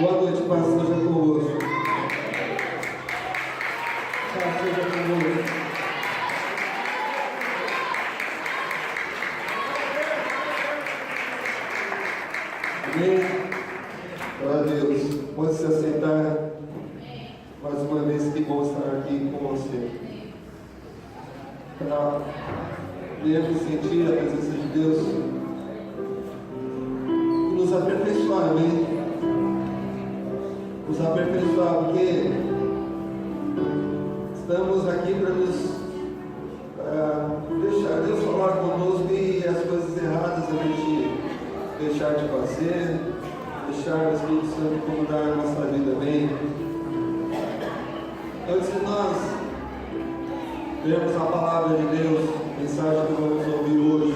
Boa noite, paz seja convosco. Paz seja convosco. Amém? Glória a Deus. Pode se aceitar. Mais uma vez, que bom estar aqui com você. Para podermos sentir a presença de Deus e nos aperfeiçoar, amém? Nos aperfeiçoar, porque estamos aqui para nos deixar Deus falar conosco e as coisas erradas a gente deixar de fazer, deixar o Espírito Santo comandar a nossa vida bem. Antes de nós lermos a palavra de Deus, a mensagem que vamos ouvir hoje,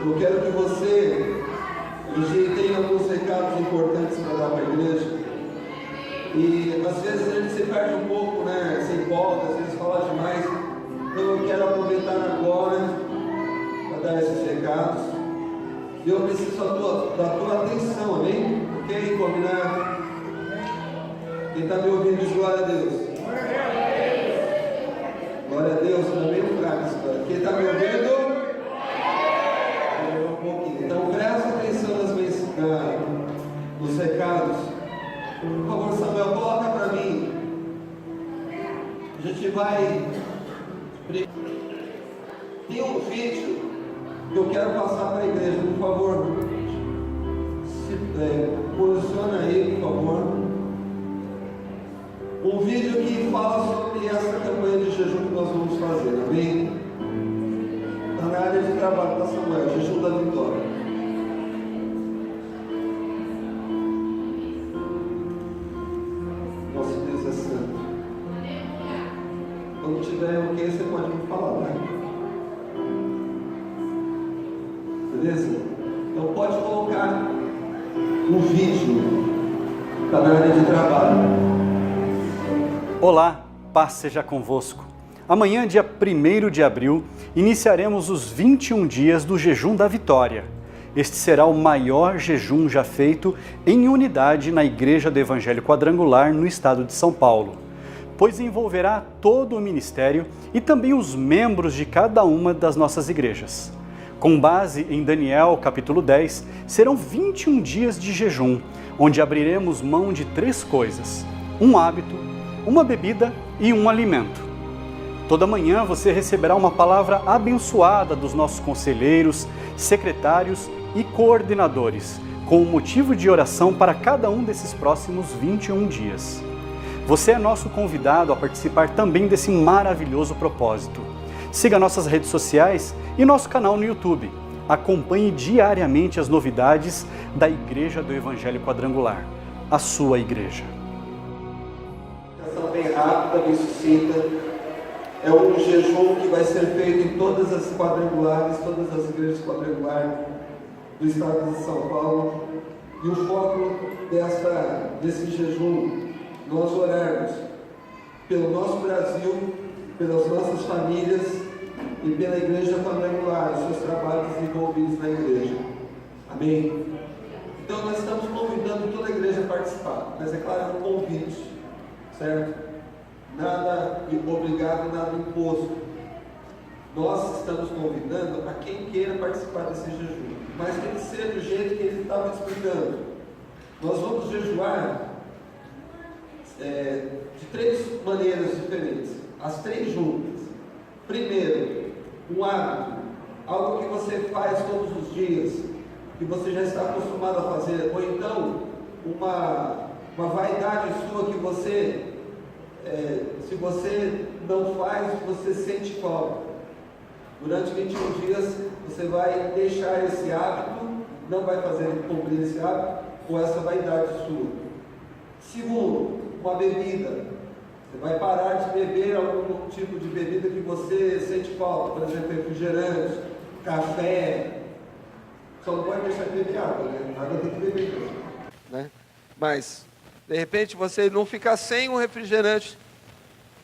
eu quero que você tem alguns recados importantes para dar para a igreja. E às vezes a gente se perde um pouco, né? Se empolga, às vezes fala demais. Então eu quero aproveitar agora para dar esses recados. E eu preciso da tua atenção, amém? Ok? Combinado? Quem está me ouvindo diz glória a Deus. Glória a Deus, está bem fraco essa história. Quem está me ouvindo? Um pouquinho. Então presta atenção nos recados. Por favor, Samuel, coloca para mim. A gente vai. Tem um vídeo que eu quero passar para a igreja, por favor. Posiciona aí, por favor. Um vídeo que fala sobre essa campanha de jejum que nós vamos fazer, amém? Está na área de trabalho da Samuel, jejum da vitória. Nosso Deus é santo. Quando tiver o que você pode me falar, né? Beleza? Então pode colocar no vídeo. Está na área de trabalho. Olá, paz seja convosco. Amanhã, dia 1º de abril, iniciaremos os 21 dias do Jejum da Vitória. Este será o maior jejum já feito em unidade na Igreja do Evangelho Quadrangular no estado de São Paulo, pois envolverá todo o ministério e também os membros de cada uma das nossas igrejas. Com base em Daniel, capítulo 10, serão 21 dias de jejum, onde abriremos mão de 3 coisas: um hábito, uma bebida e um alimento. Toda manhã você receberá uma palavra abençoada dos nossos conselheiros, secretários e coordenadores, com o motivo de oração para cada um desses próximos 21 dias. Você é nosso convidado a participar também desse maravilhoso propósito. Siga nossas redes sociais e nosso canal no YouTube. Acompanhe diariamente as novidades da Igreja do Evangelho Quadrangular, a sua igreja. Bem rápida, bem sucinta. É um jejum que vai ser feito em todas as quadrangulares, todas as igrejas quadrangulares do estado de São Paulo. E o foco desse jejum, nós orarmos pelo nosso Brasil, pelas nossas famílias e pela igreja quadrangular, os seus trabalhos envolvidos na igreja. Amém? Então nós estamos convidando toda a igreja a participar, mas é claro, é um convite, certo? Nada obrigado, nada imposto. Nós estamos convidando a quem queira participar desse jejum, mas tem que ser do jeito que ele estava explicando. Nós vamos jejuar de 3 maneiras diferentes, as 3 juntas. Primeiro, um hábito, algo que você faz todos os dias, que você já está acostumado a fazer, ou então uma vaidade sua que você, se você não faz, você sente falta. Durante 21 dias você vai deixar esse hábito, não vai fazer cumprir esse hábito com essa vaidade sua. Segundo, uma bebida. Você vai parar de beber algum tipo de bebida que você sente falta, por exemplo, refrigerante, café. Só não pode deixar de beber água, né? Água tem que beber mesmo, né? Mas, de repente, você não ficar sem um refrigerante,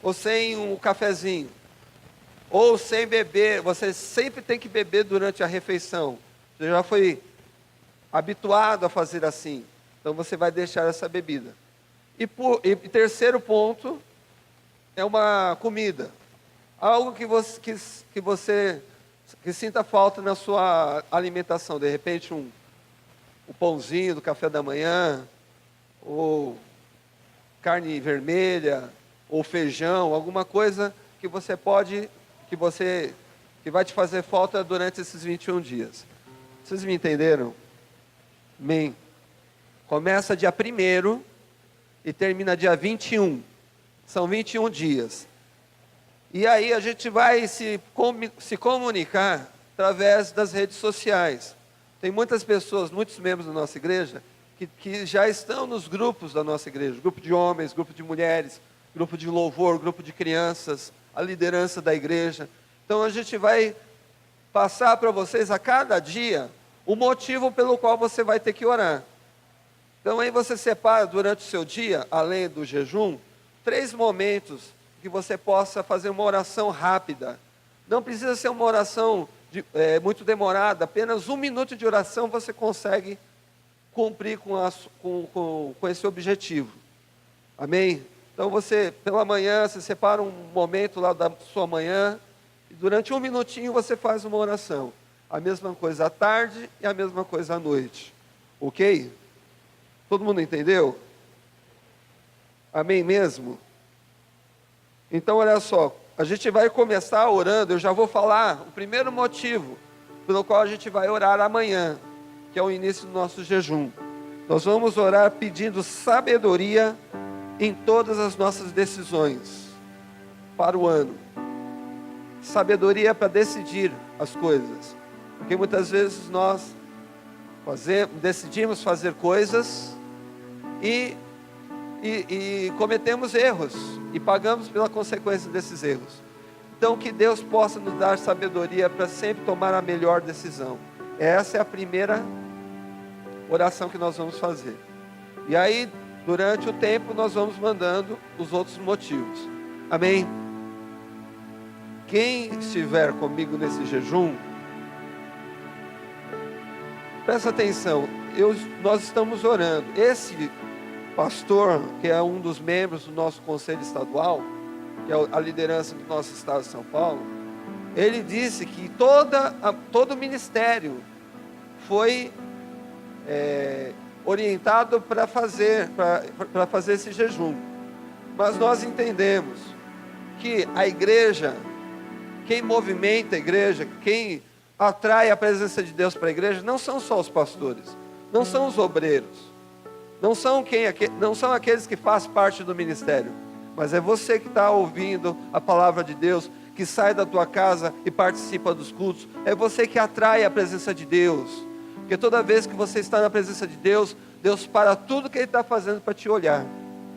ou sem um cafezinho, ou sem beber. Você sempre tem que beber durante a refeição. Você já foi habituado a fazer assim. Então você vai deixar essa bebida. E terceiro ponto é uma comida. Algo que você sinta falta na sua alimentação. De repente um pãozinho do café da manhã, ou carne vermelha, ou feijão, alguma coisa que você pode, que vai te fazer falta durante esses 21 dias. Vocês me entenderam? Amém. Começa dia 1º e termina dia 21. São 21 dias. E aí a gente vai se comunicar através das redes sociais. Tem muitas pessoas, muitos membros da nossa igreja, que já estão nos grupos da nossa igreja. Grupo de homens, grupo de mulheres, grupo de louvor, grupo de crianças, a liderança da igreja. Então a gente vai passar para vocês a cada dia o motivo pelo qual você vai ter que orar. Então aí você separa durante o seu dia, além do jejum, 3 momentos que você possa fazer uma oração rápida. Não precisa ser uma oração muito demorada, apenas 1 minuto de oração você consegue cumprir com esse objetivo. Amém? Então você, pela manhã, você separa um momento lá da sua manhã, e durante 1 minutinho você faz uma oração. A mesma coisa à tarde e a mesma coisa à noite. Ok? Todo mundo entendeu? Amém mesmo? Então olha só, a gente vai começar orando, eu já vou falar o primeiro motivo pelo qual a gente vai orar amanhã, que é o início do nosso jejum. Nós vamos orar pedindo sabedoria em todas as nossas decisões para o ano. Sabedoria para decidir as coisas. Porque muitas vezes nós decidimos fazer coisas e cometemos erros e pagamos pela consequência desses erros. Então que Deus possa nos dar sabedoria para sempre tomar a melhor decisão. Essa é a primeira oração que nós vamos fazer. E aí, durante o tempo, nós vamos mandando os outros motivos. Amém? Quem estiver comigo nesse jejum, presta atenção, nós estamos orando. Esse pastor, que é um dos membros do nosso conselho estadual, que é a liderança do nosso estado de São Paulo, ele disse que todo o ministério foi orientado para fazer esse jejum. Mas nós entendemos que a igreja, quem movimenta a igreja, quem atrai a presença de Deus para a igreja, não são só os pastores, não são os obreiros, não são aqueles que fazem parte do ministério, mas é você que está ouvindo a palavra de Deus, que sai da tua casa e participa dos cultos. É você que atrai a presença de Deus, porque toda vez que você está na presença de Deus, Deus para tudo que Ele está fazendo para te olhar,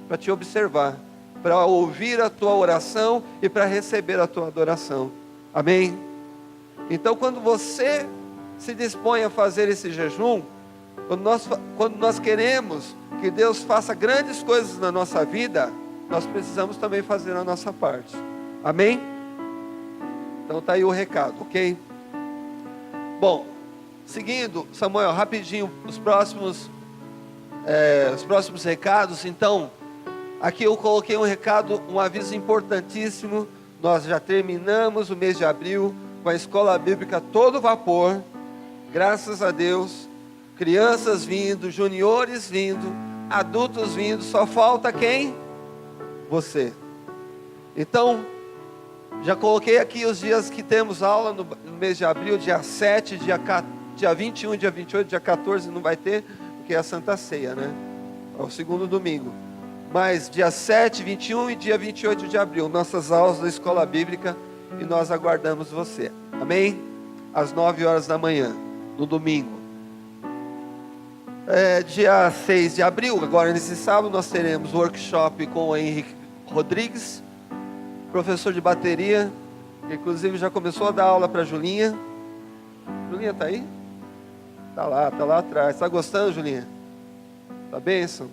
para te observar, para ouvir a tua oração e para receber a tua adoração. Amém? Então quando você se dispõe a fazer esse jejum, quando nós queremos que Deus faça grandes coisas na nossa vida, nós precisamos também fazer a nossa parte. Amém? Então está aí o recado, ok? Bom, seguindo, Samuel, rapidinho, os próximos recados. Então, aqui eu coloquei um recado, um aviso importantíssimo. Nós já terminamos o mês de abril com a escola bíblica todo vapor, graças a Deus. Crianças vindo, juniores vindo, adultos vindo, só falta quem? Você. Então, já coloquei aqui os dias que temos aula no mês de abril, dia 7, dia 21, dia 28, dia 14 não vai ter, porque é a Santa Ceia, né? É o segundo domingo. Mas dia 7, 21 e dia 28 de abril, nossas aulas da escola bíblica, e nós aguardamos você. Amém? Às 9 horas da manhã, no domingo. Dia 6 de abril, agora nesse sábado, nós teremos workshop com o Henrique Rodrigues, professor de bateria, que inclusive já começou a dar aula para a Julinha. Julinha está aí? Está lá atrás. Está gostando, Julinha? Está bênção?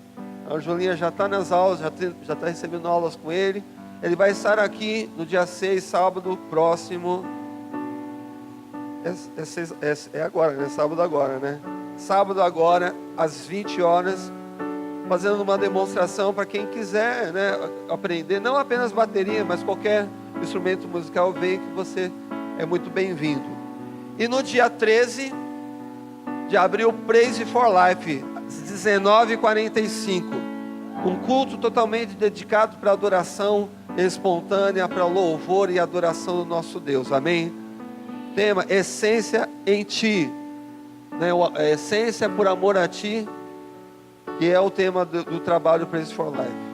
A Julinha já está nas aulas, já está recebendo aulas com ele. Ele vai estar aqui no dia 6, sábado próximo. É agora, né? Sábado agora, né? Sábado agora, às 20 horas, fazendo uma demonstração para quem quiser, né, aprender, não apenas bateria, mas qualquer instrumento musical, vem que você é muito bem-vindo. E no dia 13 de abril, Praise for Life, às 19h45, um culto totalmente dedicado para adoração espontânea, para louvor e adoração do nosso Deus, amém? Tema, essência em ti, né? Essência por amor a ti, que é o tema do trabalho Praise for Life.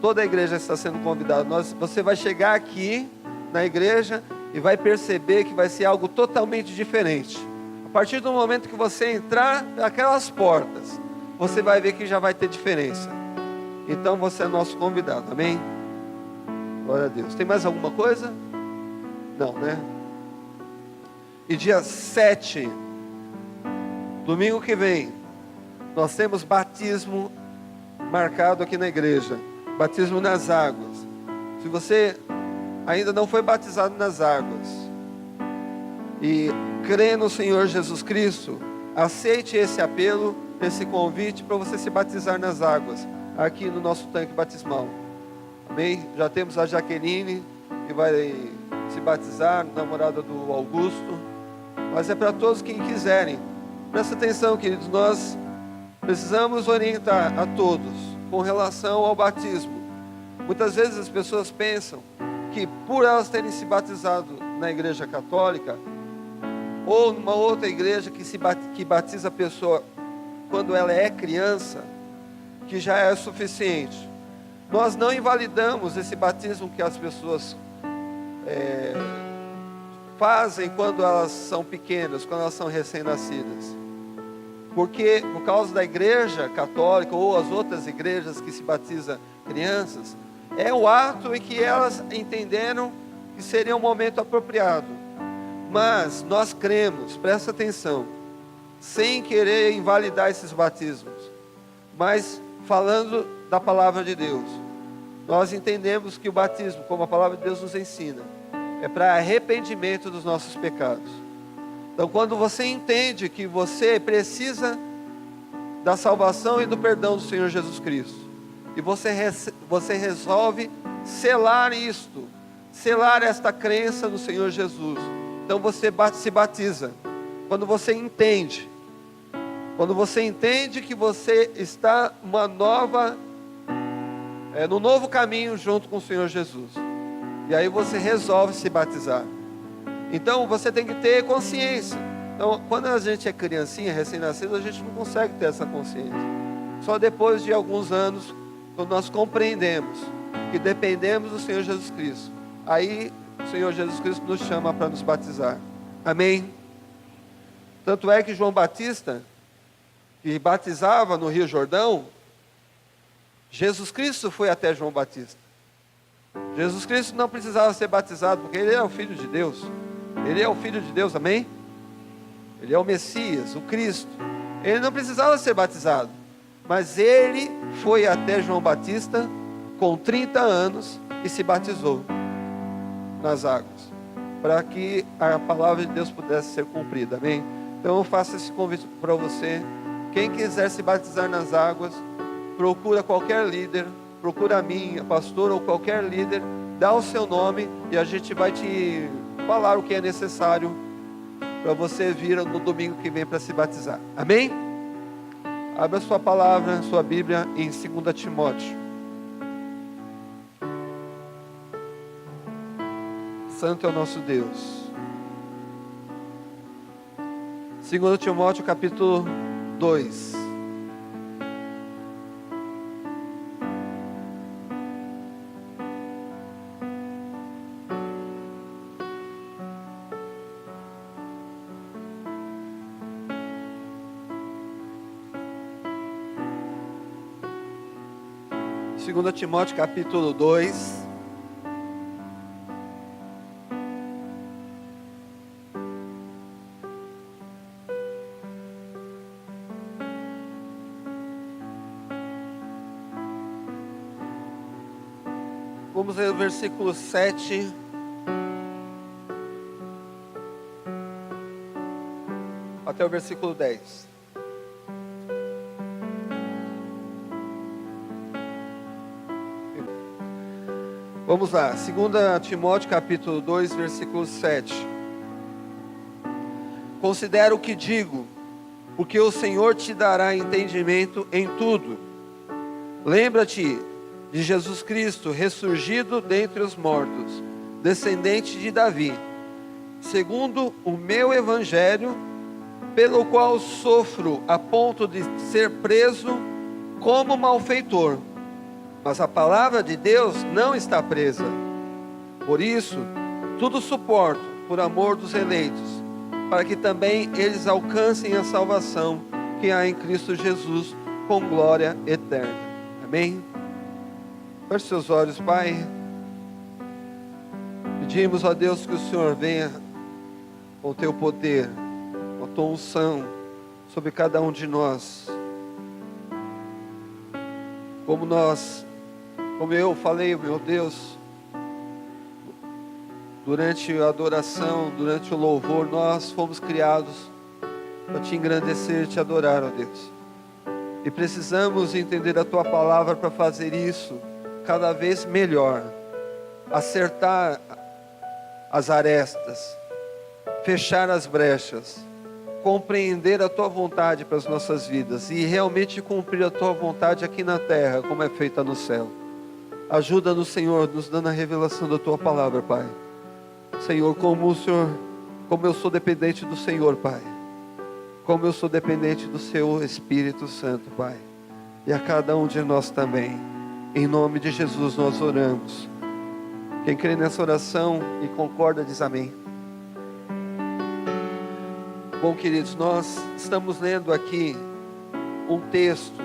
Toda a igreja está sendo convidada. Você vai chegar aqui na igreja e vai perceber que vai ser algo totalmente diferente. A partir do momento que você entrar naquelas portas, você vai ver que já vai ter diferença. Então você é nosso convidado, amém? Glória a Deus. Tem mais alguma coisa? Não, né? E dia 7, domingo que vem, nós temos batismo marcado aqui na igreja. Batismo nas águas. Se você ainda não foi batizado nas águas e crê no Senhor Jesus Cristo, aceite esse apelo, esse convite para você se batizar nas águas, aqui no nosso tanque batismal. Amém? Já temos a Jaqueline, que vai se batizar, namorada do Augusto. Mas é para todos quem quiserem. Presta atenção, queridos, nós precisamos orientar a todos com relação ao batismo. Muitas vezes as pessoas pensam que por elas terem se batizado na igreja católica, ou numa outra igreja que batiza a pessoa quando ela é criança, que já é suficiente. Nós não invalidamos esse batismo que as pessoas fazem quando elas são pequenas, quando elas são recém-nascidas. Porque por causa da igreja católica ou as outras igrejas que se batizam crianças, é o ato em que elas entenderam que seria um momento apropriado. Mas nós cremos, presta atenção, sem querer invalidar esses batismos, mas falando da palavra de Deus, nós entendemos que o batismo, como a palavra de Deus nos ensina, é para arrependimento dos nossos pecados. Então, quando você entende que você precisa da salvação e do perdão do Senhor Jesus Cristo, e você resolve selar isto, selar esta crença no Senhor Jesus, então você se batiza. Quando você entende que você está no novo caminho junto com o Senhor Jesus, e aí você resolve se batizar. Então você tem que ter consciência. Então, quando a gente é criancinha, recém-nascido, a gente não consegue ter essa consciência. Só depois de alguns anos, quando nós compreendemos que dependemos do Senhor Jesus Cristo, aí o Senhor Jesus Cristo nos chama para nos batizar. Amém? Tanto é que João Batista, que batizava no Rio Jordão, Jesus Cristo foi até João Batista. Jesus Cristo não precisava ser batizado, porque Ele é o Filho de Deus. Ele é o Filho de Deus, amém? Ele é o Messias, o Cristo. Ele não precisava ser batizado, mas Ele foi até João Batista com 30 anos e se batizou nas águas, para que a palavra de Deus pudesse ser cumprida, amém? Então eu faço esse convite para você. Quem quiser se batizar nas águas, procura qualquer líder, procura a mim, a pastora ou qualquer líder, dá o seu nome e a gente vai te falar o que é necessário para você vir no domingo que vem para se batizar. Amém? Abra sua palavra, sua Bíblia em 2 Timóteo. Santo é o nosso Deus. 2 Timóteo capítulo 2. Segundo Timóteo capítulo 2, vamos ler o versículo 7 até o versículo 10. Vamos lá, 2 Timóteo capítulo 2, versículo 7. Considera o que digo, porque o Senhor te dará entendimento em tudo. Lembra-te de Jesus Cristo, ressurgido dentre os mortos, descendente de Davi, segundo o meu evangelho, pelo qual sofro a ponto de ser preso como malfeitor. Mas a palavra de Deus não está presa. Por isso, tudo suporto por amor dos eleitos, para que também eles alcancem a salvação que há em Cristo Jesus, com glória eterna. Amém? Feche seus olhos, Pai. Pedimos a Deus que o Senhor venha com o teu poder, com a tua unção sobre cada um de nós. Como eu falei, meu Deus, durante a adoração, durante o louvor, nós fomos criados para te engrandecer e te adorar, ó Deus. E precisamos entender a tua palavra para fazer isso cada vez melhor, acertar as arestas, fechar as brechas, compreender a tua vontade para as nossas vidas e realmente cumprir a tua vontade aqui na terra, como é feita no céu. Ajuda-nos, Senhor, nos dando a revelação da tua palavra, Pai. Senhor, como eu sou dependente do Senhor, Pai. Como eu sou dependente do seu Espírito Santo, Pai. E a cada um de nós também. Em nome de Jesus nós oramos. Quem crê nessa oração e concorda, diz amém. Bom, queridos, nós estamos lendo aqui um texto,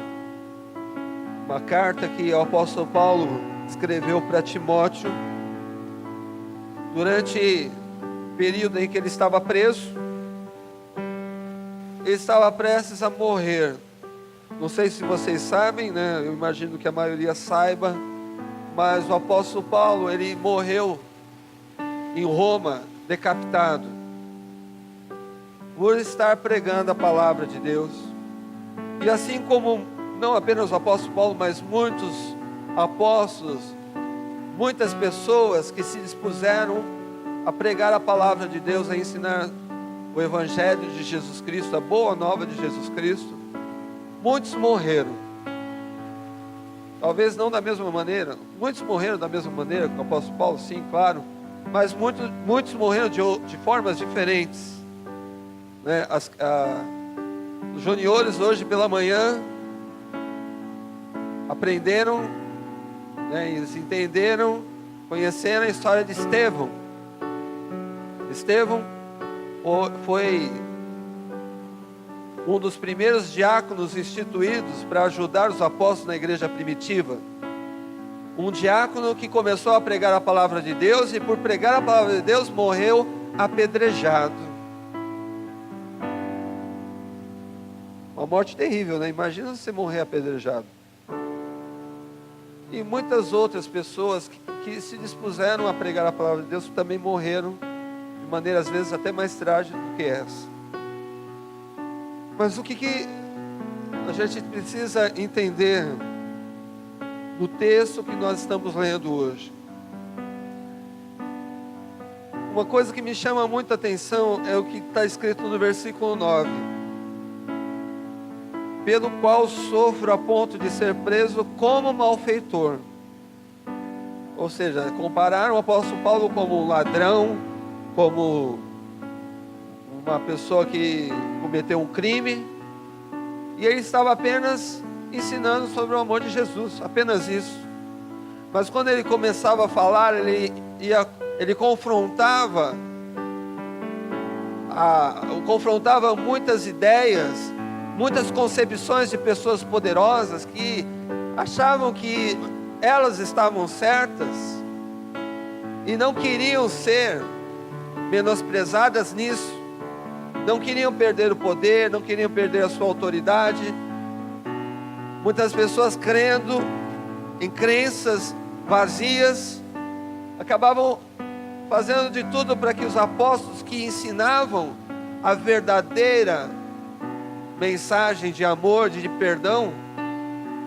uma carta que o apóstolo Paulo escreveu para Timóteo durante o período em que ele estava preso. Ele estava prestes a morrer. Não sei se vocês sabem, né? Eu imagino que a maioria saiba, mas o apóstolo Paulo, ele morreu em Roma, decapitado, por estar pregando a palavra de Deus. E assim como não apenas o apóstolo Paulo, mas muitos apóstolos, muitas pessoas que se dispuseram a pregar a palavra de Deus, a ensinar o evangelho de Jesus Cristo, a boa nova de Jesus Cristo, muitos morreram. Talvez não da mesma maneira, muitos morreram da mesma maneira que o apóstolo Paulo, sim, claro, mas muitos morreram de formas diferentes, né? Os juniores hoje pela manhã aprenderam, né, eles entenderam, conheceram a história de Estevão. Estevão foi um dos primeiros diáconos instituídos para ajudar os apóstolos na igreja primitiva. Um diácono que começou a pregar a palavra de Deus e por pregar a palavra de Deus morreu apedrejado. Uma morte terrível, né? Imagina você morrer apedrejado. E muitas outras pessoas que se dispuseram a pregar a palavra de Deus também morreram de maneira às vezes até mais trágica do que essa. Mas o que a gente precisa entender do texto que nós estamos lendo hoje? Uma coisa que me chama muita atenção é o que está escrito no versículo 9. Pelo qual sofro a ponto de ser preso como malfeitor. Ou seja, compararam o apóstolo Paulo como um ladrão, como uma pessoa que cometeu um crime, e ele estava apenas ensinando sobre o amor de Jesus, apenas isso. Mas quando ele começava a falar, ele confrontava muitas ideias, muitas concepções de pessoas poderosas que achavam que elas estavam certas e não queriam ser menosprezadas nisso, não queriam perder o poder, não queriam perder a sua autoridade. Muitas pessoas crendo em crenças vazias, acabavam fazendo de tudo para que os apóstolos que ensinavam a verdadeira mensagem de amor, de perdão,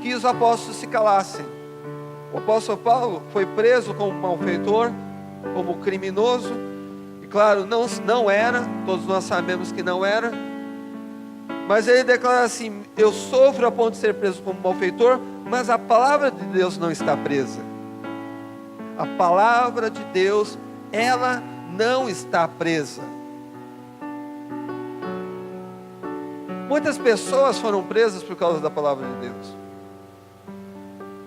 que os apóstolos se calassem. O apóstolo Paulo foi preso como malfeitor, como criminoso, e claro, não era, todos nós sabemos que não era, mas ele declara assim: eu sofro a ponto de ser preso como malfeitor, mas a palavra de Deus não está presa. A palavra de Deus, ela não está presa. Muitas pessoas foram presas por causa da palavra de Deus.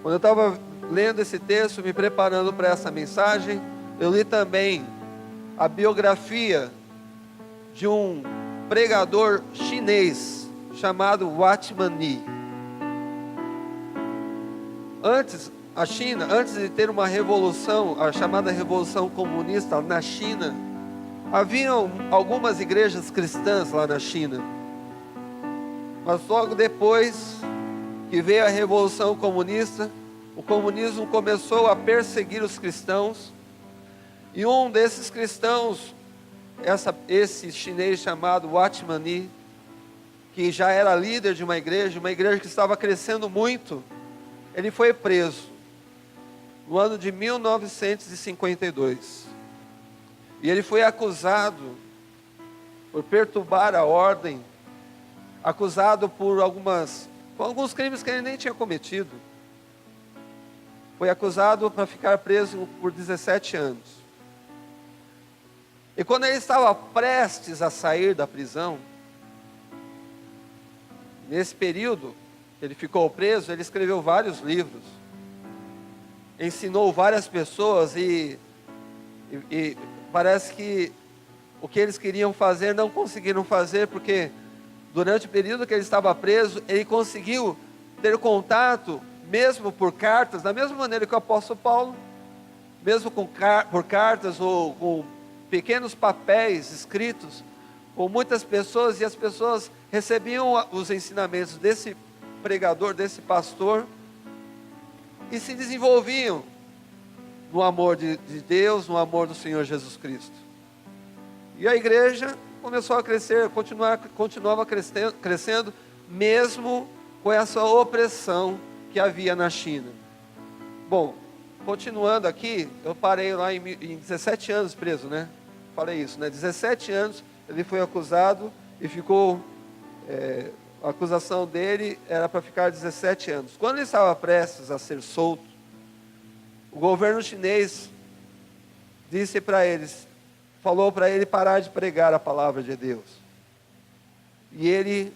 Quando eu estava lendo esse texto, me preparando para essa mensagem, eu li também a biografia de um pregador chinês chamado Watchman Nee. A China, antes de ter uma revolução, a chamada Revolução Comunista na China, haviam algumas igrejas cristãs lá na China. Mas logo depois que veio a Revolução Comunista, o comunismo começou a perseguir os cristãos, e um desses cristãos, esse chinês chamado Watchman Nee, que já era líder de uma igreja que estava crescendo muito, ele foi preso no ano de 1952. E ele foi acusado por perturbar a ordem, acusado por alguns crimes que ele nem tinha cometido. Foi acusado para ficar preso por 17 anos. E quando ele estava prestes a sair da prisão, nesse período que ele ficou preso, ele escreveu vários livros, ensinou várias pessoas e parece que o que eles queriam fazer não conseguiram fazer, porque durante o período que ele estava preso, ele conseguiu ter contato, mesmo por cartas, da mesma maneira que o apóstolo Paulo, mesmo por cartas ou com pequenos papéis escritos, com muitas pessoas, e as pessoas recebiam os ensinamentos desse pregador, desse pastor, e se desenvolviam no amor de Deus, no amor do Senhor Jesus Cristo. E a igreja começou a crescer, continuava crescendo, mesmo com essa opressão que havia na China. Bom, continuando aqui, eu parei lá em 17 anos preso, né? Falei isso, né? 17 anos ele foi acusado e ficou, a acusação dele era para ficar 17 anos. Quando ele estava prestes a ser solto, o governo chinês disse para eles, falou para ele parar de pregar a palavra de Deus. E ele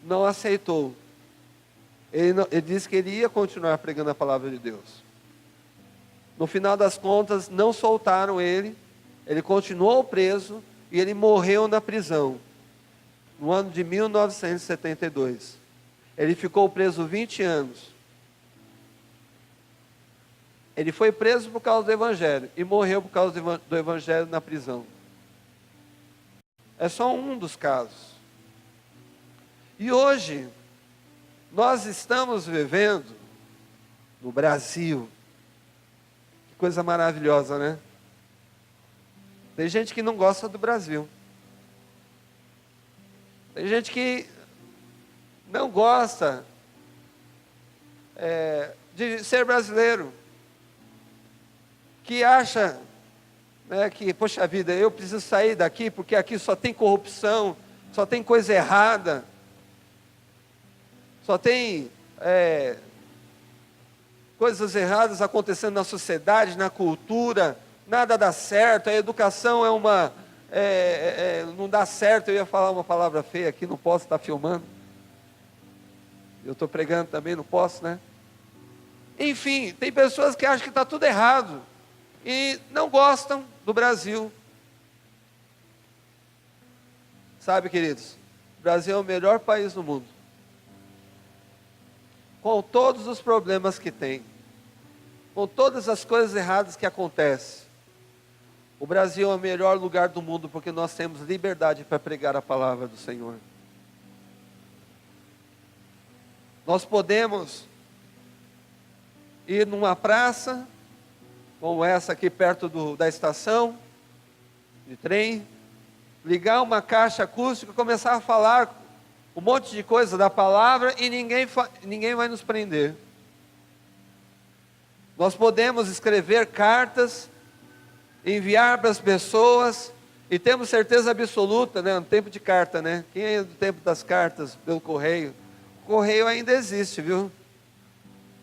não aceitou. Ele disse que ele ia continuar pregando a palavra de Deus. No final das contas, não soltaram ele. Ele continuou preso e ele morreu na prisão, no ano de 1972. Ele ficou preso 20 anos. Ele foi preso por causa do Evangelho e morreu por causa do Evangelho na prisão. É só um dos casos. E hoje, nós estamos vivendo no Brasil. Que coisa maravilhosa, né? Tem gente que não gosta do Brasil. Tem gente que não gosta de ser brasileiro. Que acha, né, que, poxa vida, eu preciso sair daqui porque aqui só tem corrupção, só tem coisa errada, só tem coisas erradas acontecendo na sociedade, na cultura, nada dá certo, a educação não dá certo. Eu ia falar uma palavra feia aqui, não posso estar filmando, eu estou pregando também, não posso, né? Enfim, tem pessoas que acham que está tudo errado e não gostam do Brasil. Sabe, queridos, o Brasil é o melhor país do mundo, com todos os problemas que tem, com todas as coisas erradas que acontecem. O Brasil é o melhor lugar do mundo porque nós temos liberdade para pregar a palavra do Senhor. Nós podemos ir numa praça, como essa aqui perto da estação de trem, ligar uma caixa acústica e começar a falar um monte de coisa da palavra e ninguém vai nos prender. Nós podemos escrever cartas, enviar para as pessoas, e temos certeza absoluta, né, no tempo de carta, né? Quem é do tempo das cartas pelo correio? O correio ainda existe, viu?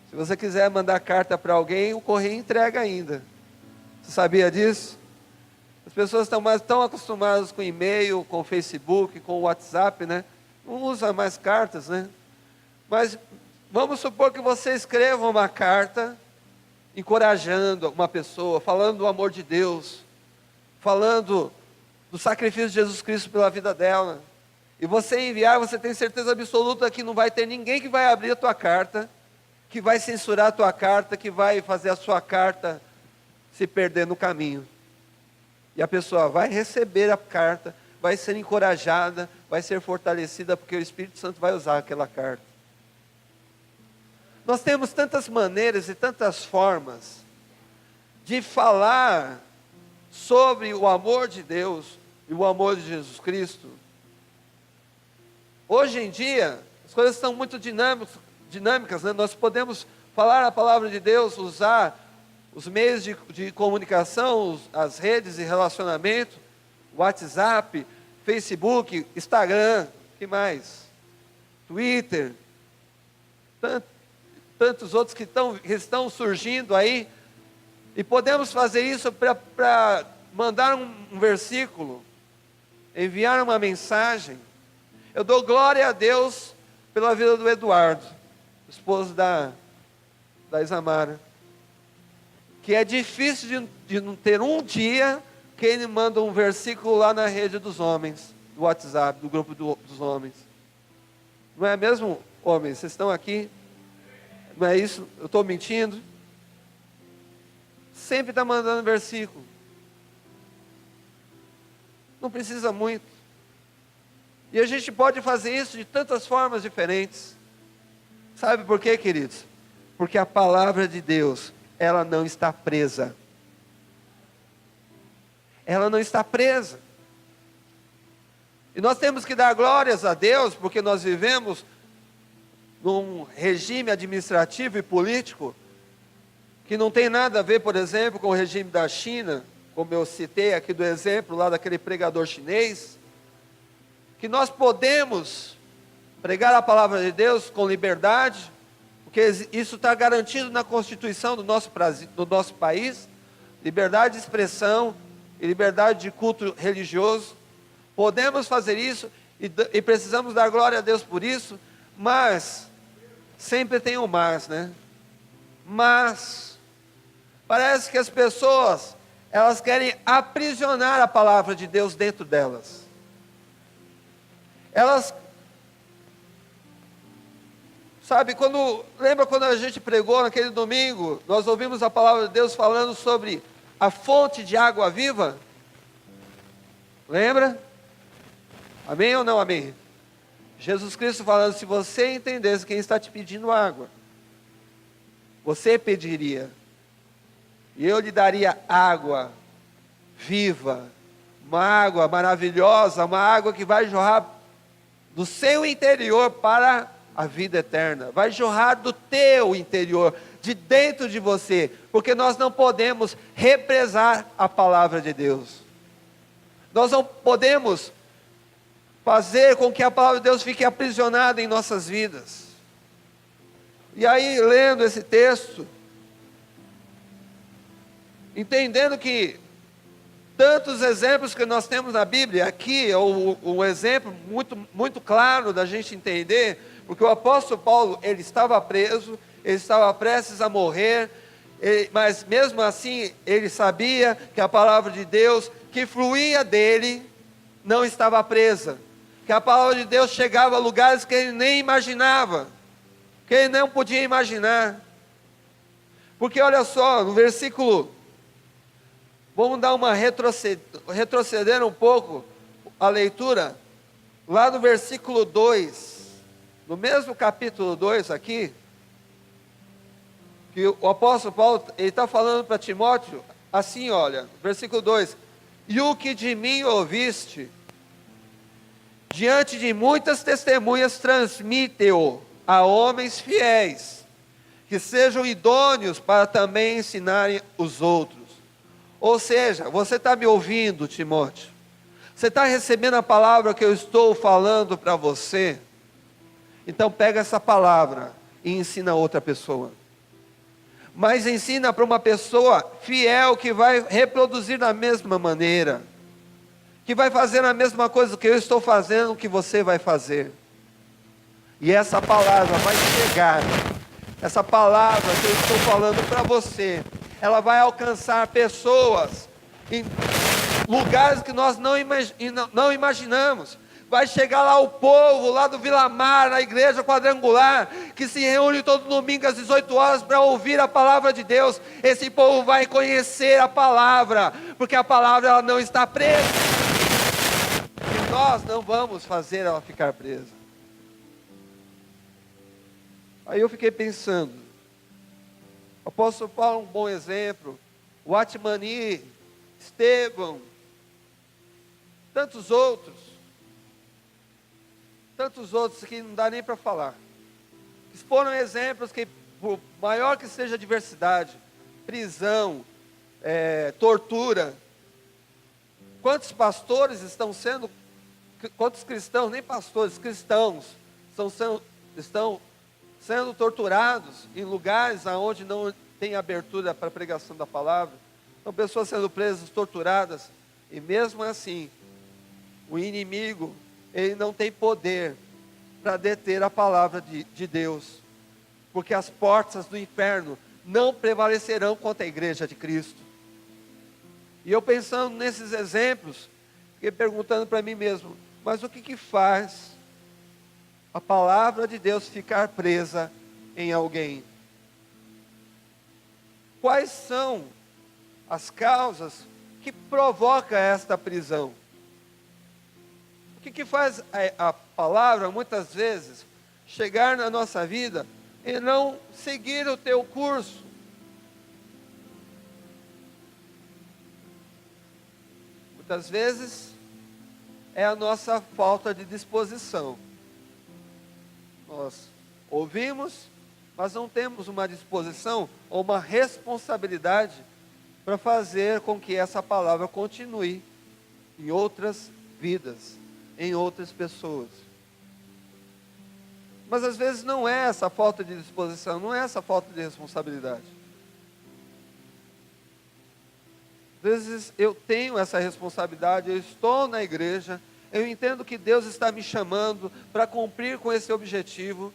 Se você quiser mandar carta para alguém, o correio entrega ainda. Você sabia disso? As pessoas estão mais tão acostumadas com e-mail, com o Facebook, com o WhatsApp, né? Não usa mais cartas, né? Mas vamos supor que você escreva uma carta encorajando uma pessoa, falando do amor de Deus, falando do sacrifício de Jesus Cristo pela vida dela. E você enviar, você tem certeza absoluta que não vai ter ninguém que vai abrir a tua carta, que vai censurar a tua carta, que vai fazer a sua carta se perder no caminho. E a pessoa vai receber a carta, vai ser encorajada, vai ser fortalecida, porque o Espírito Santo vai usar aquela carta. Nós temos tantas maneiras e tantas formas de falar sobre o amor de Deus e o amor de Jesus Cristo. Hoje em dia, as coisas estão muito dinâmicas, né? Nós podemos falar a palavra de Deus, usar os meios de comunicação, as redes de relacionamento, WhatsApp, Facebook, Instagram, que mais? Twitter, tantos outros que estão surgindo aí, e podemos fazer isso para mandar um versículo, enviar uma mensagem. Eu dou glória a Deus pela vida do Eduardo, esposo da Isamara, que é difícil de não ter um dia que ele manda um versículo lá na rede dos homens, do WhatsApp, do grupo dos homens. Não é mesmo, homens? Vocês estão aqui? Não é isso? Eu estou mentindo? Sempre está mandando versículo. Não precisa muito. E a gente pode fazer isso de tantas formas diferentes. Sabe por quê, queridos? Porque a palavra de Deus, ela não está presa. Ela não está presa. E nós temos que dar glórias a Deus, porque nós vivemos num regime administrativo e político que não tem nada a ver, por exemplo, com o regime da China, como eu citei aqui do exemplo lá daquele pregador chinês, que nós podemos pregar a palavra de Deus com liberdade, porque isso está garantido na Constituição do nosso país, liberdade de expressão e liberdade de culto religioso. Podemos fazer isso e precisamos dar glória a Deus por isso, mas sempre tem um mas, né? Mas parece que as pessoas, elas querem aprisionar a palavra de Deus dentro delas. Elas, sabe, lembra quando a gente pregou naquele domingo, nós ouvimos a palavra de Deus falando sobre a fonte de água viva? Lembra? Amém ou não amém? Jesus Cristo falando, se você entendesse quem está te pedindo água, você pediria, e eu lhe daria água viva, uma água maravilhosa, uma água que vai jorrar do seu interior para a vida eterna, vai jorrar do teu interior, de dentro de você, porque nós não podemos represar a palavra de Deus, nós não podemos fazer com que a palavra de Deus fique aprisionada em nossas vidas. E aí, lendo esse texto, entendendo que tantos exemplos que nós temos na Bíblia, aqui é um exemplo muito claro da gente entender, porque o apóstolo Paulo, ele estava preso, ele estava prestes a morrer, mas mesmo assim, ele sabia que a palavra de Deus, que fluía dele, não estava presa, que a palavra de Deus chegava a lugares que ele nem imaginava, que ele não podia imaginar, porque olha só, no versículo, vamos dar uma retroceder um pouco a leitura, lá no versículo 2, no mesmo capítulo 2 aqui, que o apóstolo Paulo, ele está falando para Timóteo, assim olha, versículo 2, e o que de mim ouviste, diante de muitas testemunhas, transmite-o a homens fiéis, que sejam idôneos para também ensinarem os outros. Ou seja, você está me ouvindo, Timóteo? Você está recebendo a palavra que eu estou falando para você? Então pega essa palavra e ensina a outra pessoa. Mas ensina para uma pessoa fiel que vai reproduzir da mesma maneira, que vai fazer a mesma coisa que eu estou fazendo, que você vai fazer. E essa palavra vai chegar, essa palavra que eu estou falando para você, ela vai alcançar pessoas em lugares que nós não imaginamos. Vai chegar lá o povo, lá do Vila Mar, na igreja quadrangular, que se reúne todo domingo às 18 horas para ouvir a palavra de Deus. Esse povo vai conhecer a palavra, porque a palavra ela não está presa. E nós não vamos fazer ela ficar presa. Aí eu fiquei pensando, o apóstolo Paulo é um bom exemplo, o Atmani, Estevão, tantos outros que não dá nem para falar. Foram exemplos que, por maior que seja a diversidade, prisão, tortura, quantos pastores estão sendo, quantos cristãos, nem pastores, cristãos, estão sendo torturados em lugares onde não tem abertura para a pregação da palavra. São pessoas sendo presas, torturadas, e mesmo assim, o inimigo, ele não tem poder para deter a palavra de Deus, porque as portas do inferno não prevalecerão contra a igreja de Cristo. E eu pensando nesses exemplos, fiquei perguntando para mim mesmo, mas o que faz a palavra de Deus ficar presa em alguém? Quais são as causas que provocam esta prisão? O que faz a palavra, muitas vezes, chegar na nossa vida e não seguir o teu curso? Muitas vezes, é a nossa falta de disposição. Nós ouvimos, mas não temos uma disposição ou uma responsabilidade para fazer com que essa palavra continue em outras vidas, em outras pessoas. Mas às vezes não é essa falta de disposição, não é essa falta de responsabilidade. Às vezes eu tenho essa responsabilidade, eu estou na igreja, eu entendo que Deus está me chamando para cumprir com esse objetivo.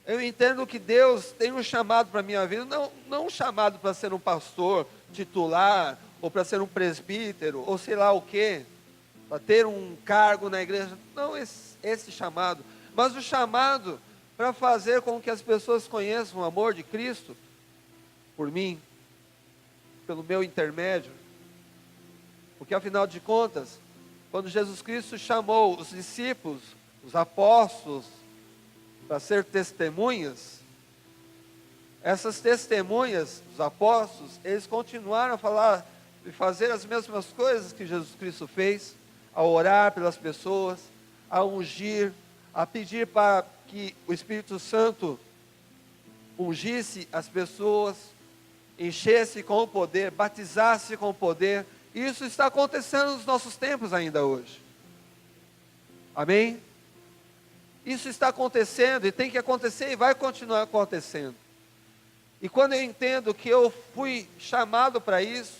Eu entendo que Deus tem um chamado para a minha vida, não um chamado para ser um pastor titular, ou para ser um presbítero, ou sei lá o quê, para ter um cargo na igreja, não esse chamado, mas o chamado para fazer com que as pessoas conheçam o amor de Cristo, por mim, pelo meu intermédio, porque afinal de contas, quando Jesus Cristo chamou os discípulos, os apóstolos, para ser testemunhas, essas testemunhas, os apóstolos, eles continuaram a falar e fazer as mesmas coisas que Jesus Cristo fez, a orar pelas pessoas, a ungir, a pedir para que o Espírito Santo ungisse as pessoas, enchesse com o poder, batizasse com o poder. Isso está acontecendo nos nossos tempos ainda hoje. Amém? Isso está acontecendo e tem que acontecer e vai continuar acontecendo. E quando eu entendo que eu fui chamado para isso,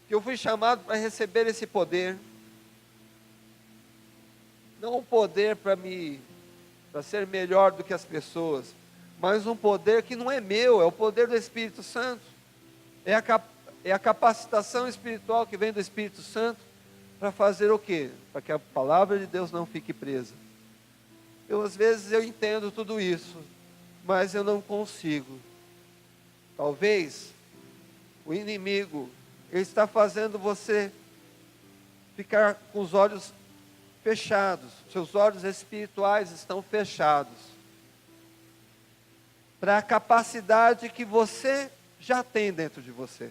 que eu fui chamado para receber esse poder, não um poder para ser melhor do que as pessoas, mas um poder que não é meu, é o poder do Espírito Santo, é a capacitação espiritual que vem do Espírito Santo, para fazer o quê? Para que a palavra de Deus não fique presa. Às vezes eu entendo tudo isso, mas eu não consigo. Talvez o inimigo, ele está fazendo você ficar com os olhos fechados, seus olhos espirituais estão fechados para a capacidade que você já tem dentro de você.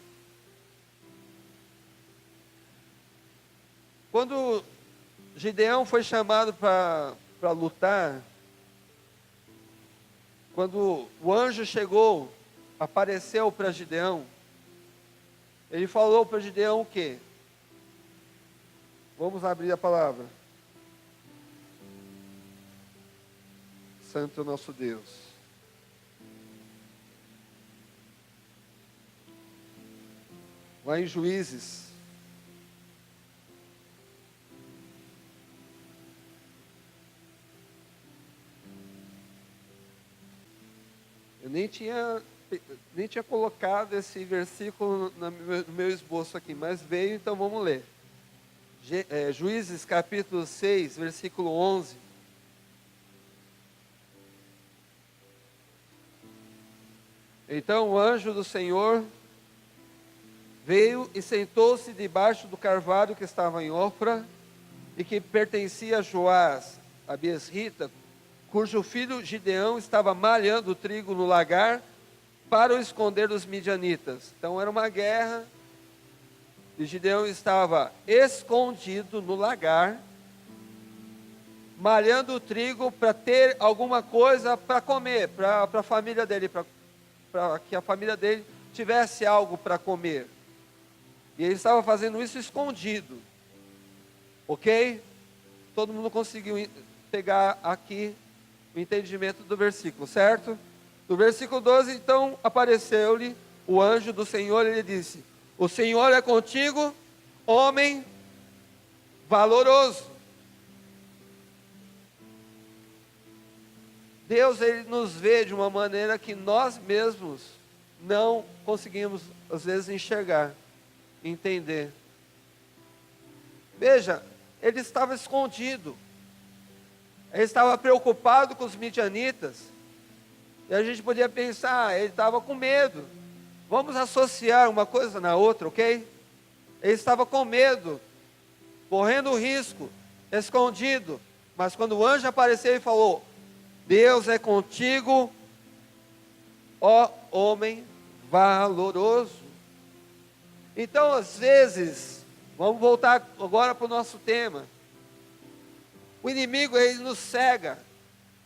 Quando Gideão foi chamado para lutar. Quando o anjo chegou, apareceu para Gideão, ele falou para Gideão o quê? Vamos abrir a palavra. Santo é o nosso Deus. Lá em Juízes. Eu nem tinha colocado esse versículo no meu esboço aqui, mas veio, então vamos ler. Juízes capítulo 6, versículo 11. Então o anjo do Senhor veio e sentou-se debaixo do carvalho que estava em Ofra e que pertencia a Joás, a Biesrita, cujo filho Gideão estava malhando o trigo no lagar para o esconder dos midianitas. Então era uma guerra e Gideão estava escondido no lagar, malhando o trigo para ter alguma coisa para comer, para a família dele, para que a família dele tivesse algo para comer. E ele estava fazendo isso escondido. Ok? Todo mundo conseguiu pegar aqui o entendimento do versículo, certo? No versículo 12, então, apareceu-lhe o anjo do Senhor, e ele disse: o Senhor é contigo, homem valoroso. Deus, ele nos vê de uma maneira que nós mesmos não conseguimos, às vezes, enxergar, entender. Veja, ele estava escondido. Ele estava preocupado com os midianitas. E a gente podia pensar, ele estava com medo. Vamos associar uma coisa na outra, ok? Ele estava com medo, correndo risco, escondido. Mas quando o anjo apareceu e falou: Deus é contigo, ó homem valoroso. Então, às vezes, vamos voltar agora para o nosso tema. O inimigo, ele nos cega.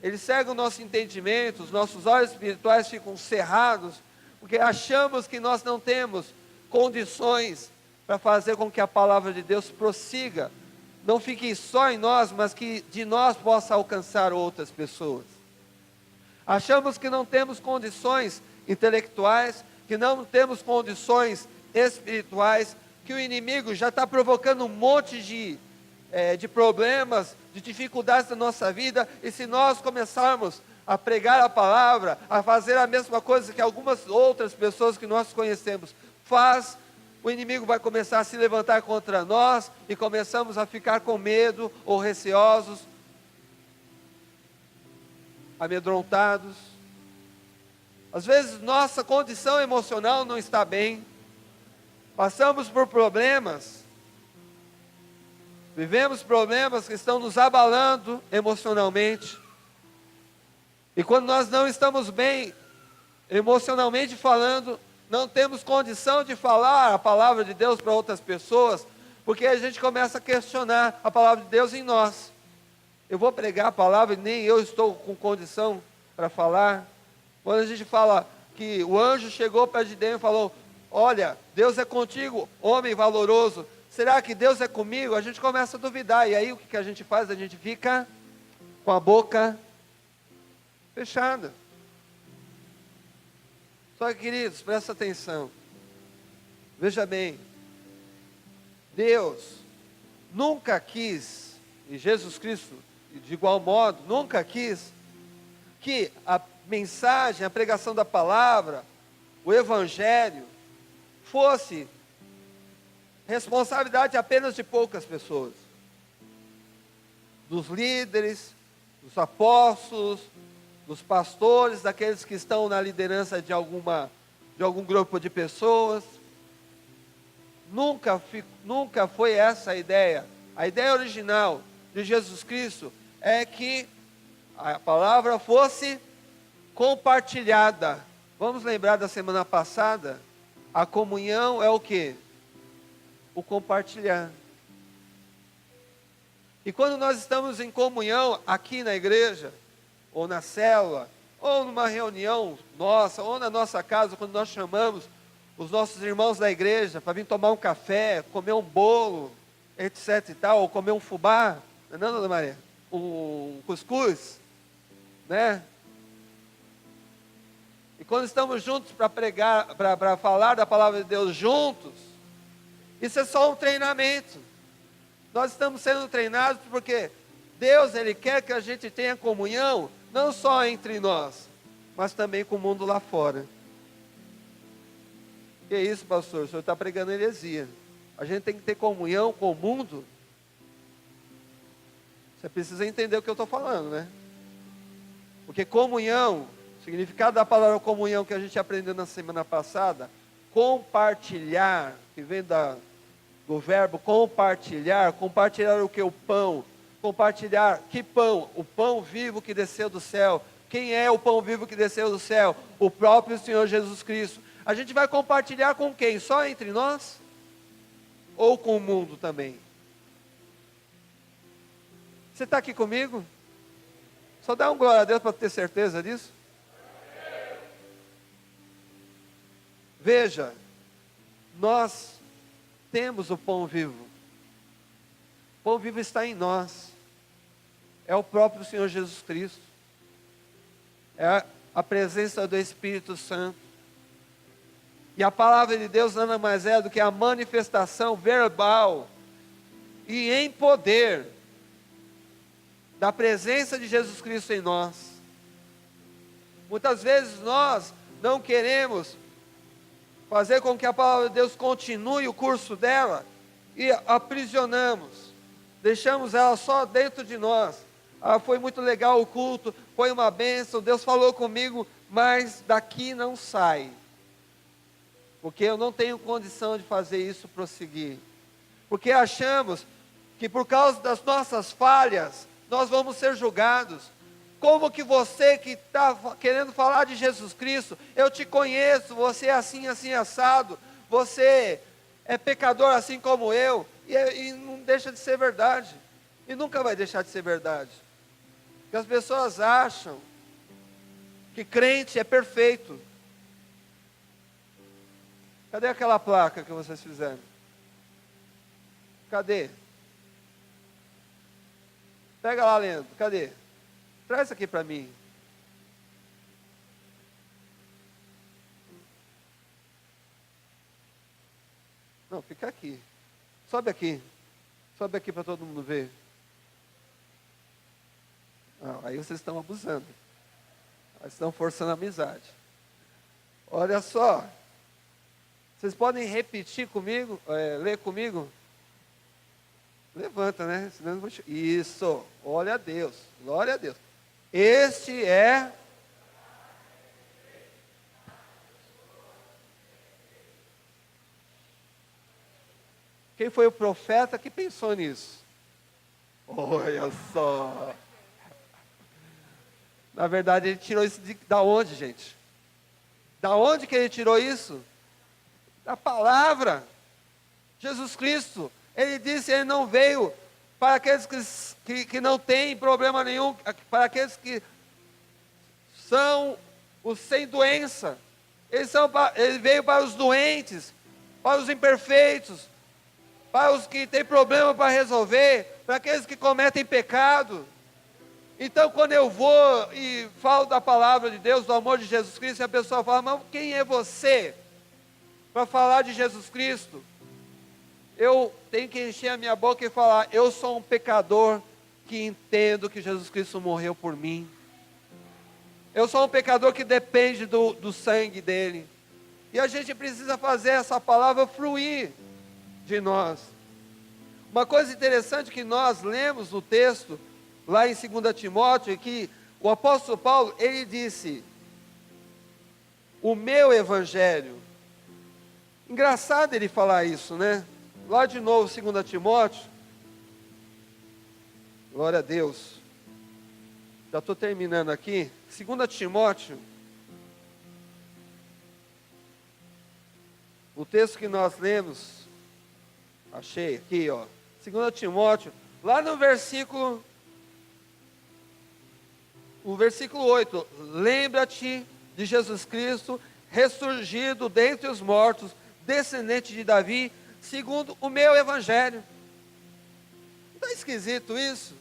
Ele cega o nosso entendimento, os nossos olhos espirituais ficam cerrados, porque achamos que nós não temos condições para fazer com que a palavra de Deus prossiga. Não fique só em nós, mas que de nós possa alcançar outras pessoas. Achamos que não temos condições intelectuais, que não temos condições espirituais, que o inimigo já está provocando um monte de problemas, de dificuldades da nossa vida, e se nós começarmos a pregar a palavra, a fazer a mesma coisa que algumas outras pessoas que nós conhecemos faz, o inimigo vai começar a se levantar contra nós, e começamos a ficar com medo ou receosos, amedrontados. Às vezes nossa condição emocional não está bem, passamos por problemas, vivemos problemas que estão nos abalando emocionalmente, e quando nós não estamos bem, emocionalmente falando, não temos condição de falar a palavra de Deus para outras pessoas, porque a gente começa a questionar a palavra de Deus em nós. Eu vou pregar a palavra e nem eu estou com condição para falar. Quando a gente fala que o anjo chegou para Gideão e falou: olha, Deus é contigo, homem valoroso. Será que Deus é comigo? A gente começa a duvidar. E aí o que a gente faz? A gente fica com a boca fechada. Só que, queridos, presta atenção. Veja bem. Deus nunca quis, e Jesus Cristo, de igual modo, nunca quis que a mensagem, a pregação da palavra, o evangelho, fosse responsabilidade apenas de poucas pessoas, dos líderes, dos apóstolos, dos pastores, daqueles que estão na liderança de algum grupo de pessoas. Nunca foi essa a ideia. A ideia original de Jesus Cristo é que a palavra fosse compartilhada. Vamos lembrar da semana passada? A comunhão é o quê? O compartilhar. E quando nós estamos em comunhão aqui na igreja, ou na célula, ou numa reunião nossa, ou na nossa casa, quando nós chamamos os nossos irmãos da igreja para vir tomar um café, comer um bolo, etc e tal, ou comer um fubá, não, dona Maria? Um cuscuz, né? E quando estamos juntos para pregar, para falar da palavra de Deus juntos, isso é só um treinamento. Nós estamos sendo treinados porque Deus, Ele quer que a gente tenha comunhão, não só entre nós, mas também com o mundo lá fora. Que isso, pastor? O senhor está pregando heresia. A gente tem que ter comunhão com o mundo. Você precisa entender o que eu estou falando, né? Porque comunhão, o significado da palavra comunhão que a gente aprendeu na semana passada, compartilhar, que vem do verbo compartilhar, compartilhar o que? O pão. Compartilhar, que pão? O pão vivo que desceu do céu. Quem é o pão vivo que desceu do céu? O próprio Senhor Jesus Cristo. A gente vai compartilhar com quem? Só entre nós? Ou com o mundo também? Você está aqui comigo? Só dá um glória a Deus para ter certeza disso. Veja, nós temos o pão vivo. O pão vivo está em nós. É o próprio Senhor Jesus Cristo. É a presença do Espírito Santo. E a palavra de Deus nada mais é do que a manifestação verbal e em poder da presença de Jesus Cristo em nós. Muitas vezes nós não queremos fazer com que a palavra de Deus continue o curso dela e aprisionamos, deixamos ela só dentro de nós. Ah, foi muito legal o culto, foi uma bênção, Deus falou comigo, mas daqui não sai, porque eu não tenho condição de fazer isso prosseguir, porque achamos que por causa das nossas falhas, nós vamos ser julgados. Como que você que está querendo falar de Jesus Cristo, eu te conheço, você é assim, assim, assado, você é pecador assim como eu, e não deixa de ser verdade, e nunca vai deixar de ser verdade, porque as pessoas acham que crente é perfeito. Cadê aquela placa que vocês fizeram? Cadê? Pega lá, Leandro, cadê? Traz aqui para mim. Não, fica aqui. Sobe aqui. Sobe aqui para todo mundo ver. Não, aí vocês estão abusando. Vocês estão forçando a amizade. Olha só. Vocês podem repetir comigo, ler comigo? Levanta, né? Senão eu não vou... Isso. Olha a Deus. Glória a Deus. Este é... Quem foi o profeta que pensou nisso? Olha só. Na verdade, ele tirou isso da onde, gente? Da onde que ele tirou isso? Da palavra. Jesus Cristo, ele disse, ele não veio para aqueles que não têm problema nenhum, para aqueles que são os sem doença. Ele veio para os doentes, para os imperfeitos, para os que têm problema para resolver, para aqueles que cometem pecado. Então, quando eu vou e falo da palavra de Deus, do amor de Jesus Cristo, a pessoa fala, mas quem é você para falar de Jesus Cristo? Eu tenho que encher a minha boca e falar, eu sou um pecador que entendo que Jesus Cristo morreu por mim. Eu sou um pecador que depende do sangue dele. E a gente precisa fazer essa palavra fluir de nós. Uma coisa interessante que nós lemos no texto, lá em 2 Timóteo, é que o apóstolo Paulo, ele disse, o meu evangelho. Engraçado ele falar isso, né? Lá de novo, 2 Timóteo. Glória a Deus. Já estou terminando aqui. 2 Timóteo. O texto que nós lemos. Achei aqui, ó. 2 Timóteo, Lá no versículo 8, lembra-te de Jesus Cristo, ressurgido dentre os mortos, descendente de Davi, segundo o meu evangelho. Não está esquisito isso?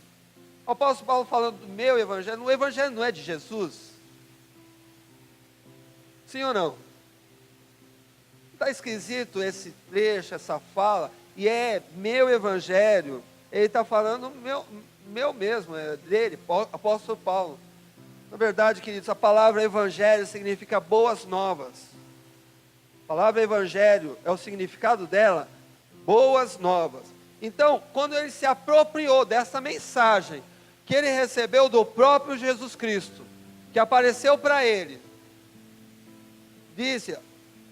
O apóstolo Paulo falando do meu evangelho, o evangelho não é de Jesus? Sim ou não? Está esquisito esse trecho, essa fala, e é meu evangelho. Ele está falando meu mesmo, é dele, apóstolo Paulo. Na verdade, queridos, a palavra evangelho significa boas novas. A palavra evangelho é o significado dela, boas novas. Então, quando ele se apropriou dessa mensagem que ele recebeu do próprio Jesus Cristo, que apareceu para ele, disse: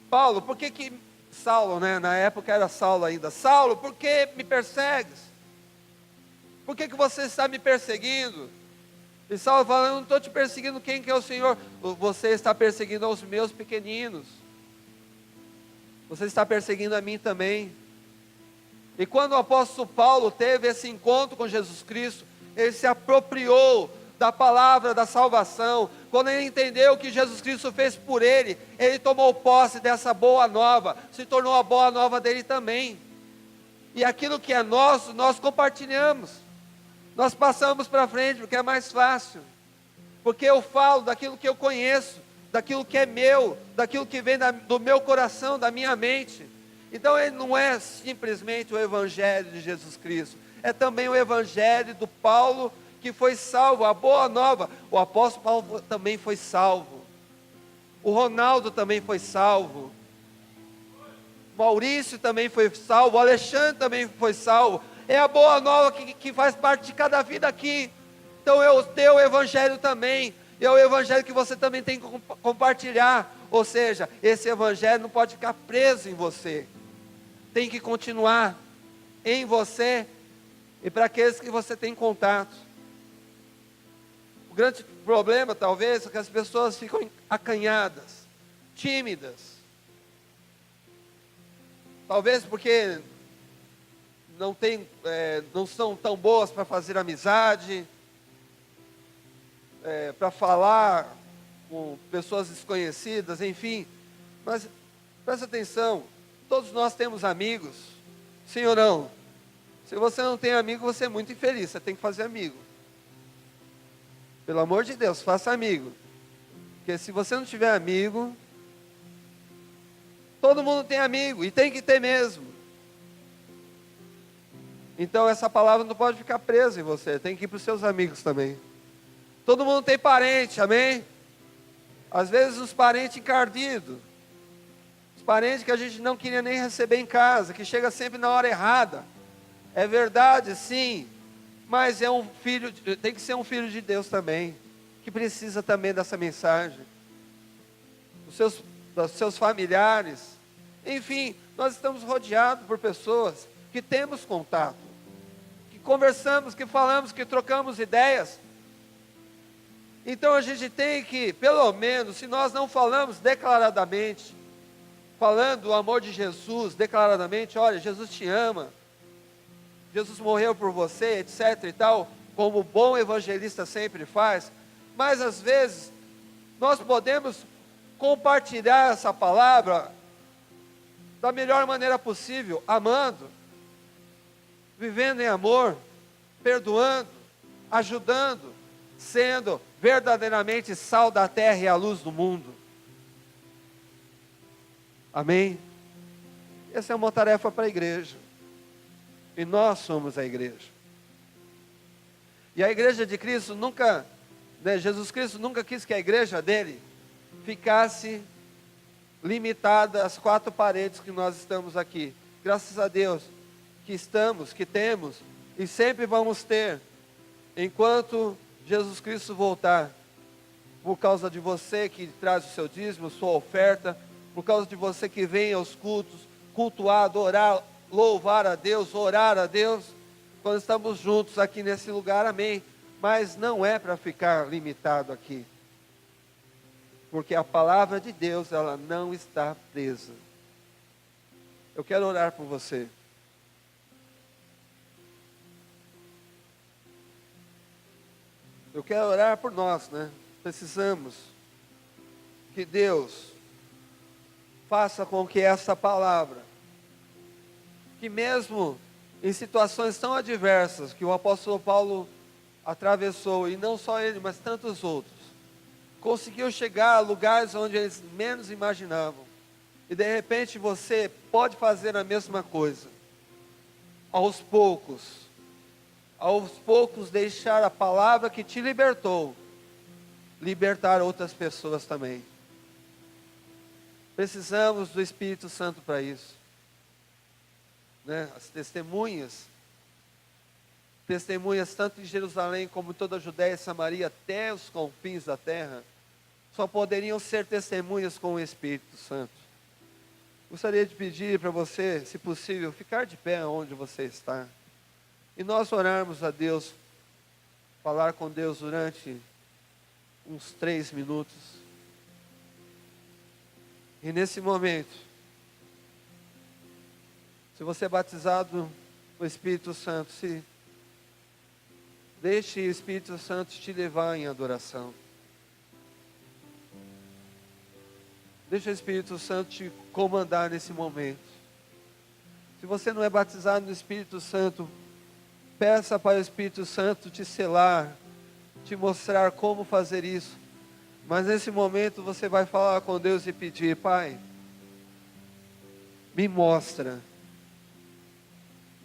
Paulo, por que Saulo, né, na época era Saulo ainda, Saulo, por que me persegues? Por que você está me perseguindo? E Saulo fala: eu não estou te perseguindo, quem que é o Senhor? Você está perseguindo aos meus pequeninos, você está perseguindo a mim também. E quando o apóstolo Paulo teve esse encontro com Jesus Cristo, ele se apropriou da palavra da salvação. Quando ele entendeu o que Jesus Cristo fez por ele, ele tomou posse dessa boa nova, se tornou a boa nova dele também. E aquilo que é nosso, nós compartilhamos, nós passamos para frente, porque é mais fácil, porque eu falo daquilo que eu conheço, daquilo que é meu, daquilo que vem do meu coração, da minha mente. Então ele não é simplesmente o evangelho de Jesus Cristo, é também o evangelho do Paulo, que foi salvo, a boa nova. O apóstolo Paulo também foi salvo, o Ronaldo também foi salvo, Maurício também foi salvo, o Alexandre também foi salvo. É a boa nova que faz parte de cada vida aqui. Então é o teu evangelho também, é o evangelho que você também tem que compartilhar. Ou seja, esse evangelho não pode ficar preso em você, tem que continuar em você e para aqueles que você tem contato. O grande problema, talvez, é que as pessoas ficam acanhadas, tímidas. Talvez porque não são tão boas para fazer amizade, para falar com pessoas desconhecidas, enfim. Mas presta atenção, todos nós temos amigos, sim ou não? Se você não tem amigo, você é muito infeliz, você tem que fazer amigo. Pelo amor de Deus, faça amigo. Porque se você não tiver amigo, todo mundo tem amigo, e tem que ter mesmo. Então essa palavra não pode ficar presa em você, tem que ir para os seus amigos também. Todo mundo tem parente, amém? Às vezes os parentes encardidos, os parentes que a gente não queria nem receber em casa, que chega sempre na hora errada. É verdade, sim, mas tem que ser um filho de Deus também, que precisa também dessa mensagem. Dos seus familiares, enfim, nós estamos rodeados por pessoas que temos contato, que conversamos, que falamos, que trocamos ideias. Então a gente tem que, pelo menos, se nós não falamos declaradamente, falando o amor de Jesus declaradamente, olha, Jesus te ama, Jesus morreu por você, etc e tal, como o bom evangelista sempre faz, mas às vezes nós podemos compartilhar essa palavra da melhor maneira possível, amando, vivendo em amor, perdoando, ajudando, sendo verdadeiramente sal da terra e a luz do mundo. Amém? Essa é uma tarefa para a igreja. E nós somos a igreja. E a igreja de Cristo nunca, Jesus Cristo nunca quis que a igreja dele ficasse limitada às 4 paredes que nós estamos aqui. Graças a Deus que temos e sempre vamos ter, enquanto Jesus Cristo voltar, por causa de você que traz o seu dízimo, sua oferta, por causa de você que vem aos cultos, cultuar, adorar, louvar a Deus, orar a Deus, quando estamos juntos aqui nesse lugar, amém. Mas não é para ficar limitado aqui, porque a palavra de Deus, ela não está presa. Eu quero orar por você. Eu quero orar por nós, né? Precisamos que Deus faça com que essa palavra, que mesmo em situações tão adversas que o apóstolo Paulo atravessou, e não só ele, mas tantos outros, conseguiu chegar a lugares onde eles menos imaginavam, e de repente você pode fazer a mesma coisa, aos poucos deixar a palavra que te libertou, libertar outras pessoas também. Precisamos do Espírito Santo para isso, né? As testemunhas tanto em Jerusalém como em toda a Judéia e Samaria, até os confins da terra, só poderiam ser testemunhas com o Espírito Santo. Gostaria de pedir para você, se possível, ficar de pé onde você está, e nós orarmos a Deus, falar com Deus durante uns 3 minutos. E nesse momento, se você é batizado no Espírito Santo, deixe o Espírito Santo te levar em adoração. Deixe o Espírito Santo te comandar nesse momento. Se você não é batizado no Espírito Santo, peça para o Espírito Santo te selar, te mostrar como fazer isso. Mas nesse momento você vai falar com Deus e pedir: Pai, me mostra,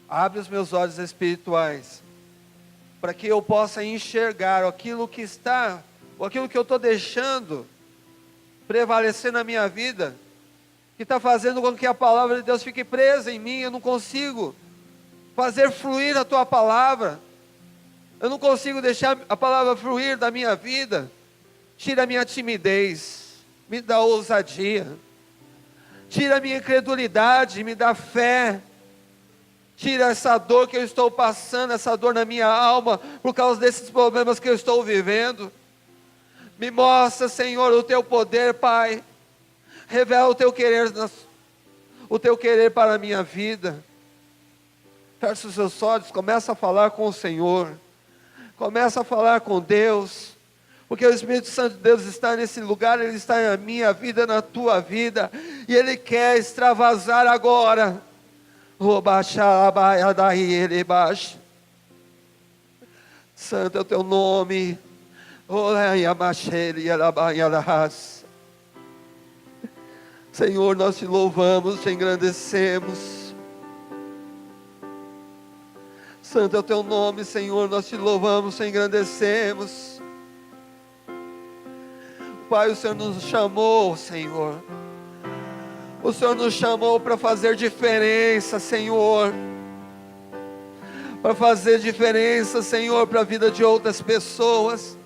abre os meus olhos espirituais, para que eu possa enxergar aquilo que eu estou deixando prevalecer na minha vida, que está fazendo com que a palavra de Deus fique presa em mim. Eu não consigo fazer fluir a tua palavra, eu não consigo deixar a palavra fluir da minha vida. Tira a minha timidez, me dá ousadia, tira a minha incredulidade, me dá fé, tira essa dor que eu estou passando, essa dor na minha alma, por causa desses problemas que eu estou vivendo. Me mostra, Senhor, o teu poder, Pai, revela o teu querer para a minha vida. Feche os seus olhos, começa a falar com o Senhor, começa a falar com Deus, porque o Espírito Santo de Deus está nesse lugar, Ele está na minha vida, na tua vida, e Ele quer extravasar agora. Santo é o teu nome. Senhor, nós te louvamos, te engrandecemos. Santo é o teu nome, Senhor, nós te louvamos, te engrandecemos. Pai, o Senhor nos chamou, Senhor. O Senhor nos chamou para fazer diferença, Senhor. Para fazer diferença, Senhor, para a vida de outras pessoas.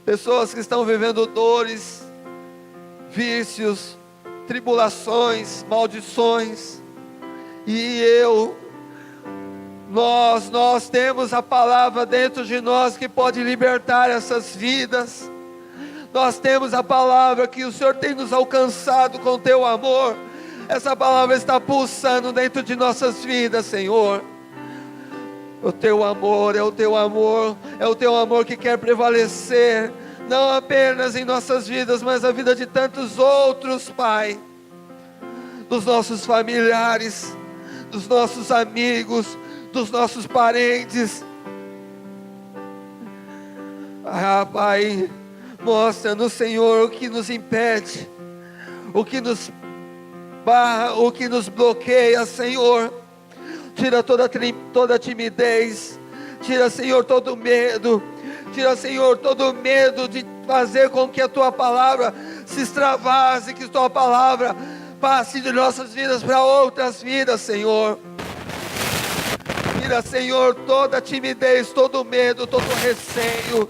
Pessoas que estão vivendo dores, vícios, tribulações, maldições. E nós temos a palavra dentro de nós que pode libertar essas vidas. Nós temos a palavra que o Senhor tem nos alcançado com teu amor. Essa palavra está pulsando dentro de nossas vidas, Senhor. O teu amor é o teu amor, é o teu amor que quer prevalecer, não apenas em nossas vidas, mas a vida de tantos outros, Pai, dos nossos familiares, dos nossos amigos, dos nossos parentes. Pai, mostra-nos, Senhor, o que nos impede, o que nos barra, o que nos bloqueia, Senhor. Tira toda timidez, tira, Senhor, todo medo, tira, Senhor, todo medo de fazer com que a tua palavra se extravase, que a tua palavra passe de nossas vidas para outras vidas, Senhor. Tira, Senhor, toda timidez, todo medo, todo receio.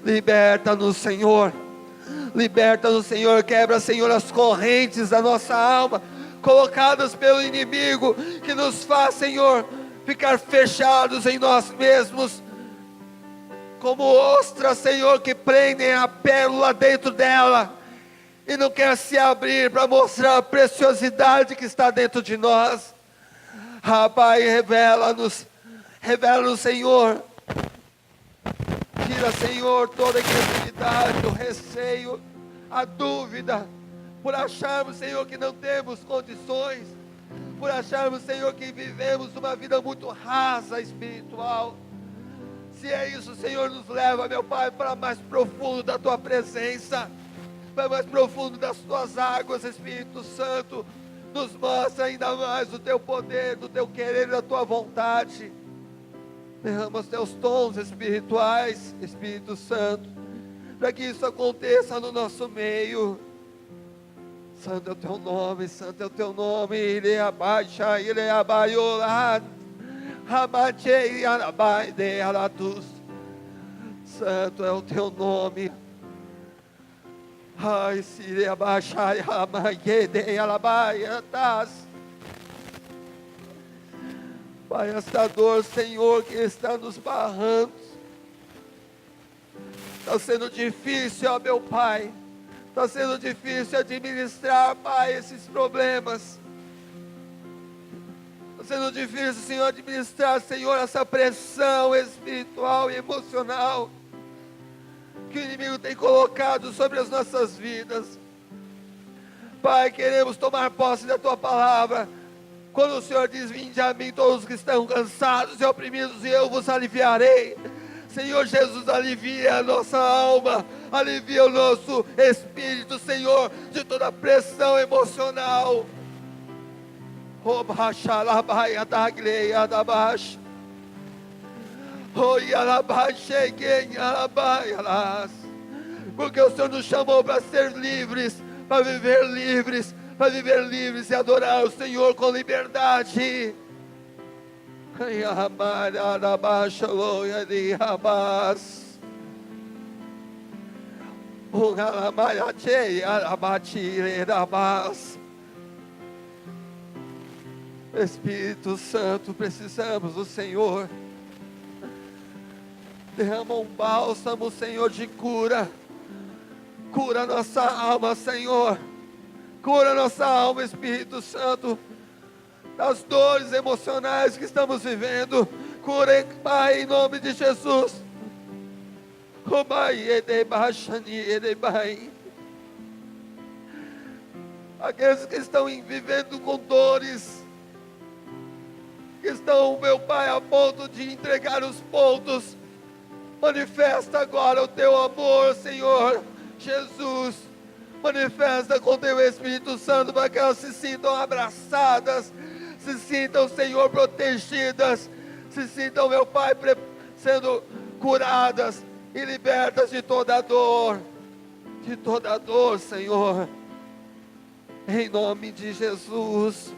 Liberta-nos, Senhor. Liberta-nos, Senhor. Quebra, Senhor, as correntes da nossa alma, colocadas pelo inimigo, que nos faz, Senhor, ficar fechados em nós mesmos, como ostras, Senhor, que prendem a pérola dentro dela, e não quer se abrir para mostrar a preciosidade que está dentro de nós. Pai, revela-nos, Senhor. Tira, Senhor, toda a incredulidade, o receio, a dúvida, por acharmos, Senhor, que não temos condições, por acharmos, Senhor, que vivemos uma vida muito rasa espiritual. Se é isso, Senhor, nos leva, meu Pai, para mais profundo da Tua presença, para mais profundo das Tuas águas, Espírito Santo. Nos mostra ainda mais o Teu poder, do Teu querer e da Tua vontade. Derrama os Teus tons espirituais, Espírito Santo, para que isso aconteça no nosso meio. Santo é o Teu nome, Santo é o Teu nome. Ele abaixa, ele abaiola, abate, arabai, de aratus. Santo é o Teu nome. Ai, se ele abaixa, arabai, de arabai, atas. Pai, esta dor, Senhor, que está nos barrando, está sendo difícil, ó meu Pai, está sendo difícil administrar, Pai, esses problemas, está sendo difícil, Senhor, administrar, Senhor, essa pressão espiritual e emocional, que o inimigo tem colocado sobre as nossas vidas. Pai, queremos tomar posse da Tua palavra, quando o Senhor diz: vinde a mim todos que estão cansados e oprimidos, e eu vos aliviarei. Senhor Jesus, alivia a nossa alma, alivia o nosso espírito, Senhor, de toda pressão emocional. Porque o Senhor nos chamou para ser livres, para viver livres, e adorar o Senhor com liberdade. Espírito Santo, precisamos do Senhor. Derrama um bálsamo, Senhor, de cura. Cura nossa alma, Senhor. Cura nossa alma, Espírito Santo, das dores emocionais que estamos vivendo. Cura, Pai, em nome de Jesus. Aqueles que estão vivendo com dores, que estão, meu Pai, a ponto de entregar os pontos, manifesta agora o Teu amor, Senhor Jesus. Manifesta com Teu Espírito Santo, para que elas se sintam abraçadas, se sintam, Senhor, protegidas, se sintam, meu Pai, sendo curadas e libertas de toda dor, Senhor, em nome de Jesus,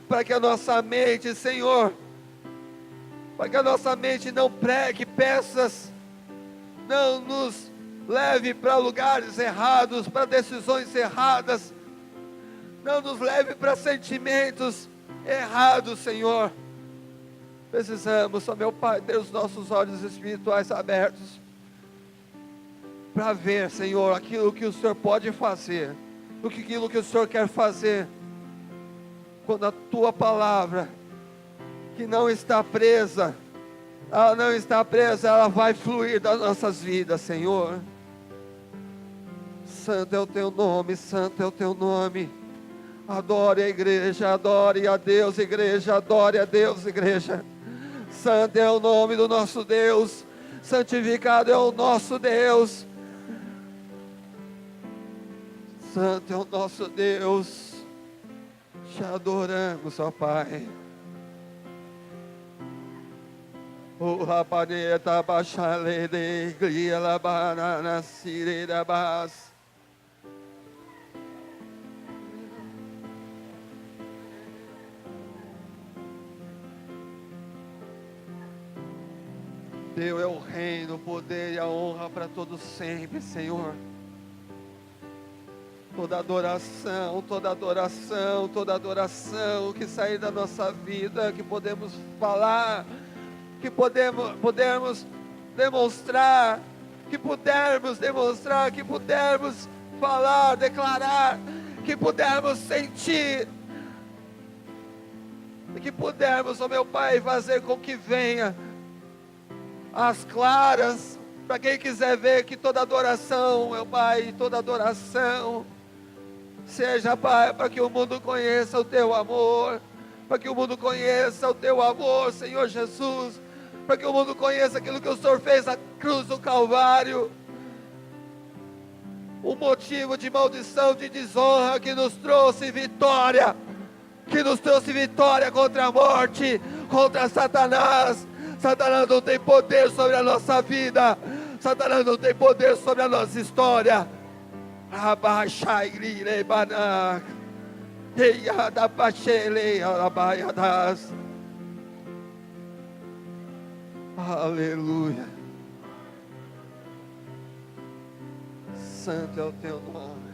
para que a nossa mente, Senhor, para que a nossa mente não pregue peças, não nos leve para lugares errados, para decisões erradas, não nos leve para sentimentos errados, Senhor. Precisamos, ó meu Pai, ter os nossos olhos espirituais abertos, para ver, Senhor, aquilo que o Senhor pode fazer, aquilo que o Senhor quer fazer, quando a Tua palavra, que não está presa, ela vai fluir das nossas vidas, Senhor. Santo é o Teu nome, Santo é o Teu nome. Adore a igreja, adore a Deus, igreja, adore a Deus, igreja. Santo é o nome do nosso Deus, santificado é o nosso Deus. Santo é o nosso Deus, te adoramos, ó Pai. O rapaneta baixale de glia la banana sire da bas. Teu é o reino, o poder e a honra para todos sempre, Senhor. Toda adoração que sair da nossa vida, que podemos falar, que pudermos demonstrar, que pudermos falar, declarar, que pudermos sentir, e que pudermos, ó meu Pai, fazer com que venha as claras, para quem quiser ver que toda adoração, meu Pai, toda adoração, seja, Pai, para que o mundo conheça o Teu amor, para que o mundo conheça o Teu amor, Senhor Jesus, para que o mundo conheça aquilo que o Senhor fez na cruz do Calvário, um motivo de maldição, de desonra, que nos trouxe vitória, contra a morte, contra Satanás. Satanás não tem poder sobre a nossa vida, Satanás não tem poder sobre a nossa história. Aleluia. Santo é o teu nome.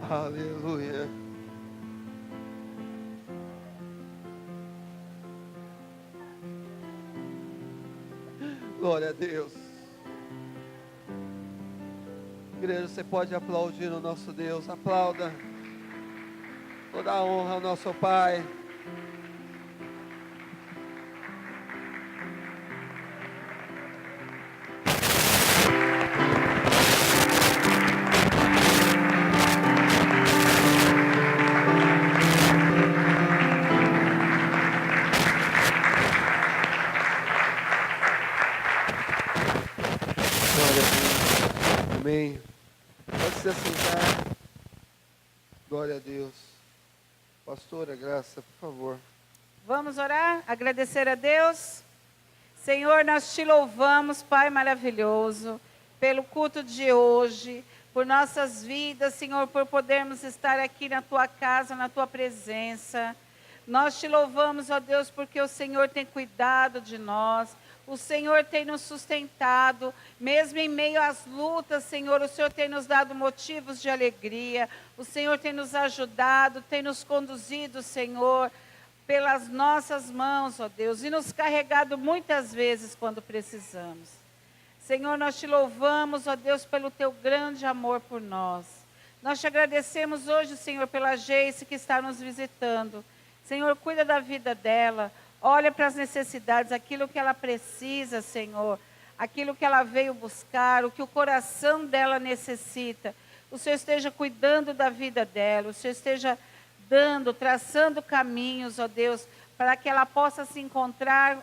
Aleluia. Glória a Deus. Igreja, você pode aplaudir o nosso Deus. Aplauda. Toda a honra ao nosso Pai. Amém. Pode se assentar. Glória a Deus. Pastora Graça, por favor. Vamos orar, agradecer a Deus. Senhor, nós te louvamos, Pai maravilhoso, pelo culto de hoje, por nossas vidas, Senhor, por podermos estar aqui na tua casa, na tua presença. Nós te louvamos, ó Deus, porque o Senhor tem cuidado de nós. O Senhor tem nos sustentado, mesmo em meio às lutas, Senhor, o Senhor tem nos dado motivos de alegria, o Senhor tem nos ajudado, tem nos conduzido, Senhor, pelas nossas mãos, ó Deus, e nos carregado muitas vezes quando precisamos. Senhor, nós te louvamos, ó Deus, pelo teu grande amor por nós. Nós te agradecemos hoje, Senhor, pela Geice que está nos visitando. Senhor, cuida da vida dela. Olha para as necessidades, aquilo que ela precisa, Senhor, aquilo que ela veio buscar, o que o coração dela necessita. O Senhor esteja cuidando da vida dela, o Senhor esteja traçando caminhos, ó Deus, para que ela possa se encontrar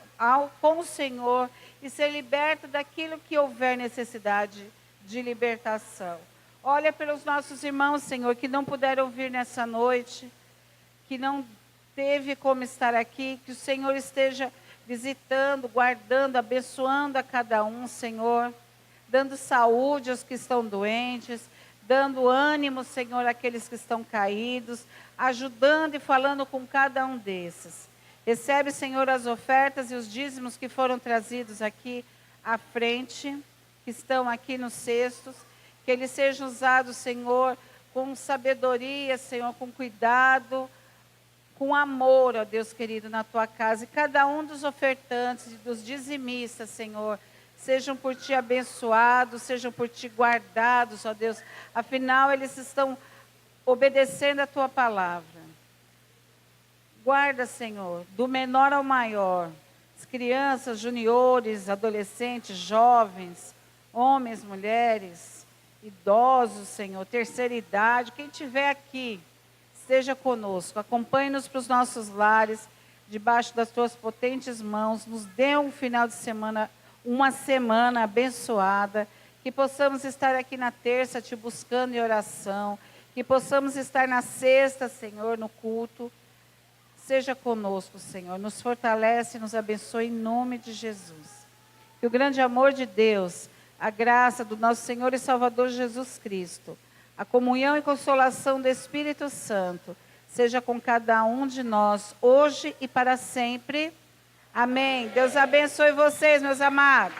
com o Senhor e ser liberta daquilo que houver necessidade de libertação. Olha pelos nossos irmãos, Senhor, que não puderam vir nessa noite, que não teve como estar aqui, que o Senhor esteja visitando, guardando, abençoando a cada um, Senhor, dando saúde aos que estão doentes, dando ânimo, Senhor, àqueles que estão caídos, ajudando e falando com cada um desses. Recebe, Senhor, as ofertas e os dízimos que foram trazidos aqui à frente, que estão aqui nos cestos, que eles sejam usados, Senhor, com sabedoria, Senhor, com cuidado, com amor, ó Deus querido, na tua casa. E cada um dos ofertantes e dos dizimistas, Senhor, sejam por ti abençoados, sejam por ti guardados, ó Deus. Afinal, eles estão obedecendo a tua palavra. Guarda, Senhor, do menor ao maior, as crianças, juniores, adolescentes, jovens, homens, mulheres, idosos, Senhor, terceira idade, quem estiver aqui, esteja conosco, acompanhe-nos para os nossos lares, debaixo das tuas potentes mãos, nos dê um final de semana, uma semana abençoada, que possamos estar aqui na terça te buscando em oração, que possamos estar na sexta, Senhor, no culto. Seja conosco, Senhor, nos fortalece e nos abençoe em nome de Jesus. Que o grande amor de Deus, a graça do nosso Senhor e Salvador Jesus Cristo, a comunhão e consolação do Espírito Santo seja com cada um de nós, hoje e para sempre. Amém. Deus abençoe vocês, meus amados.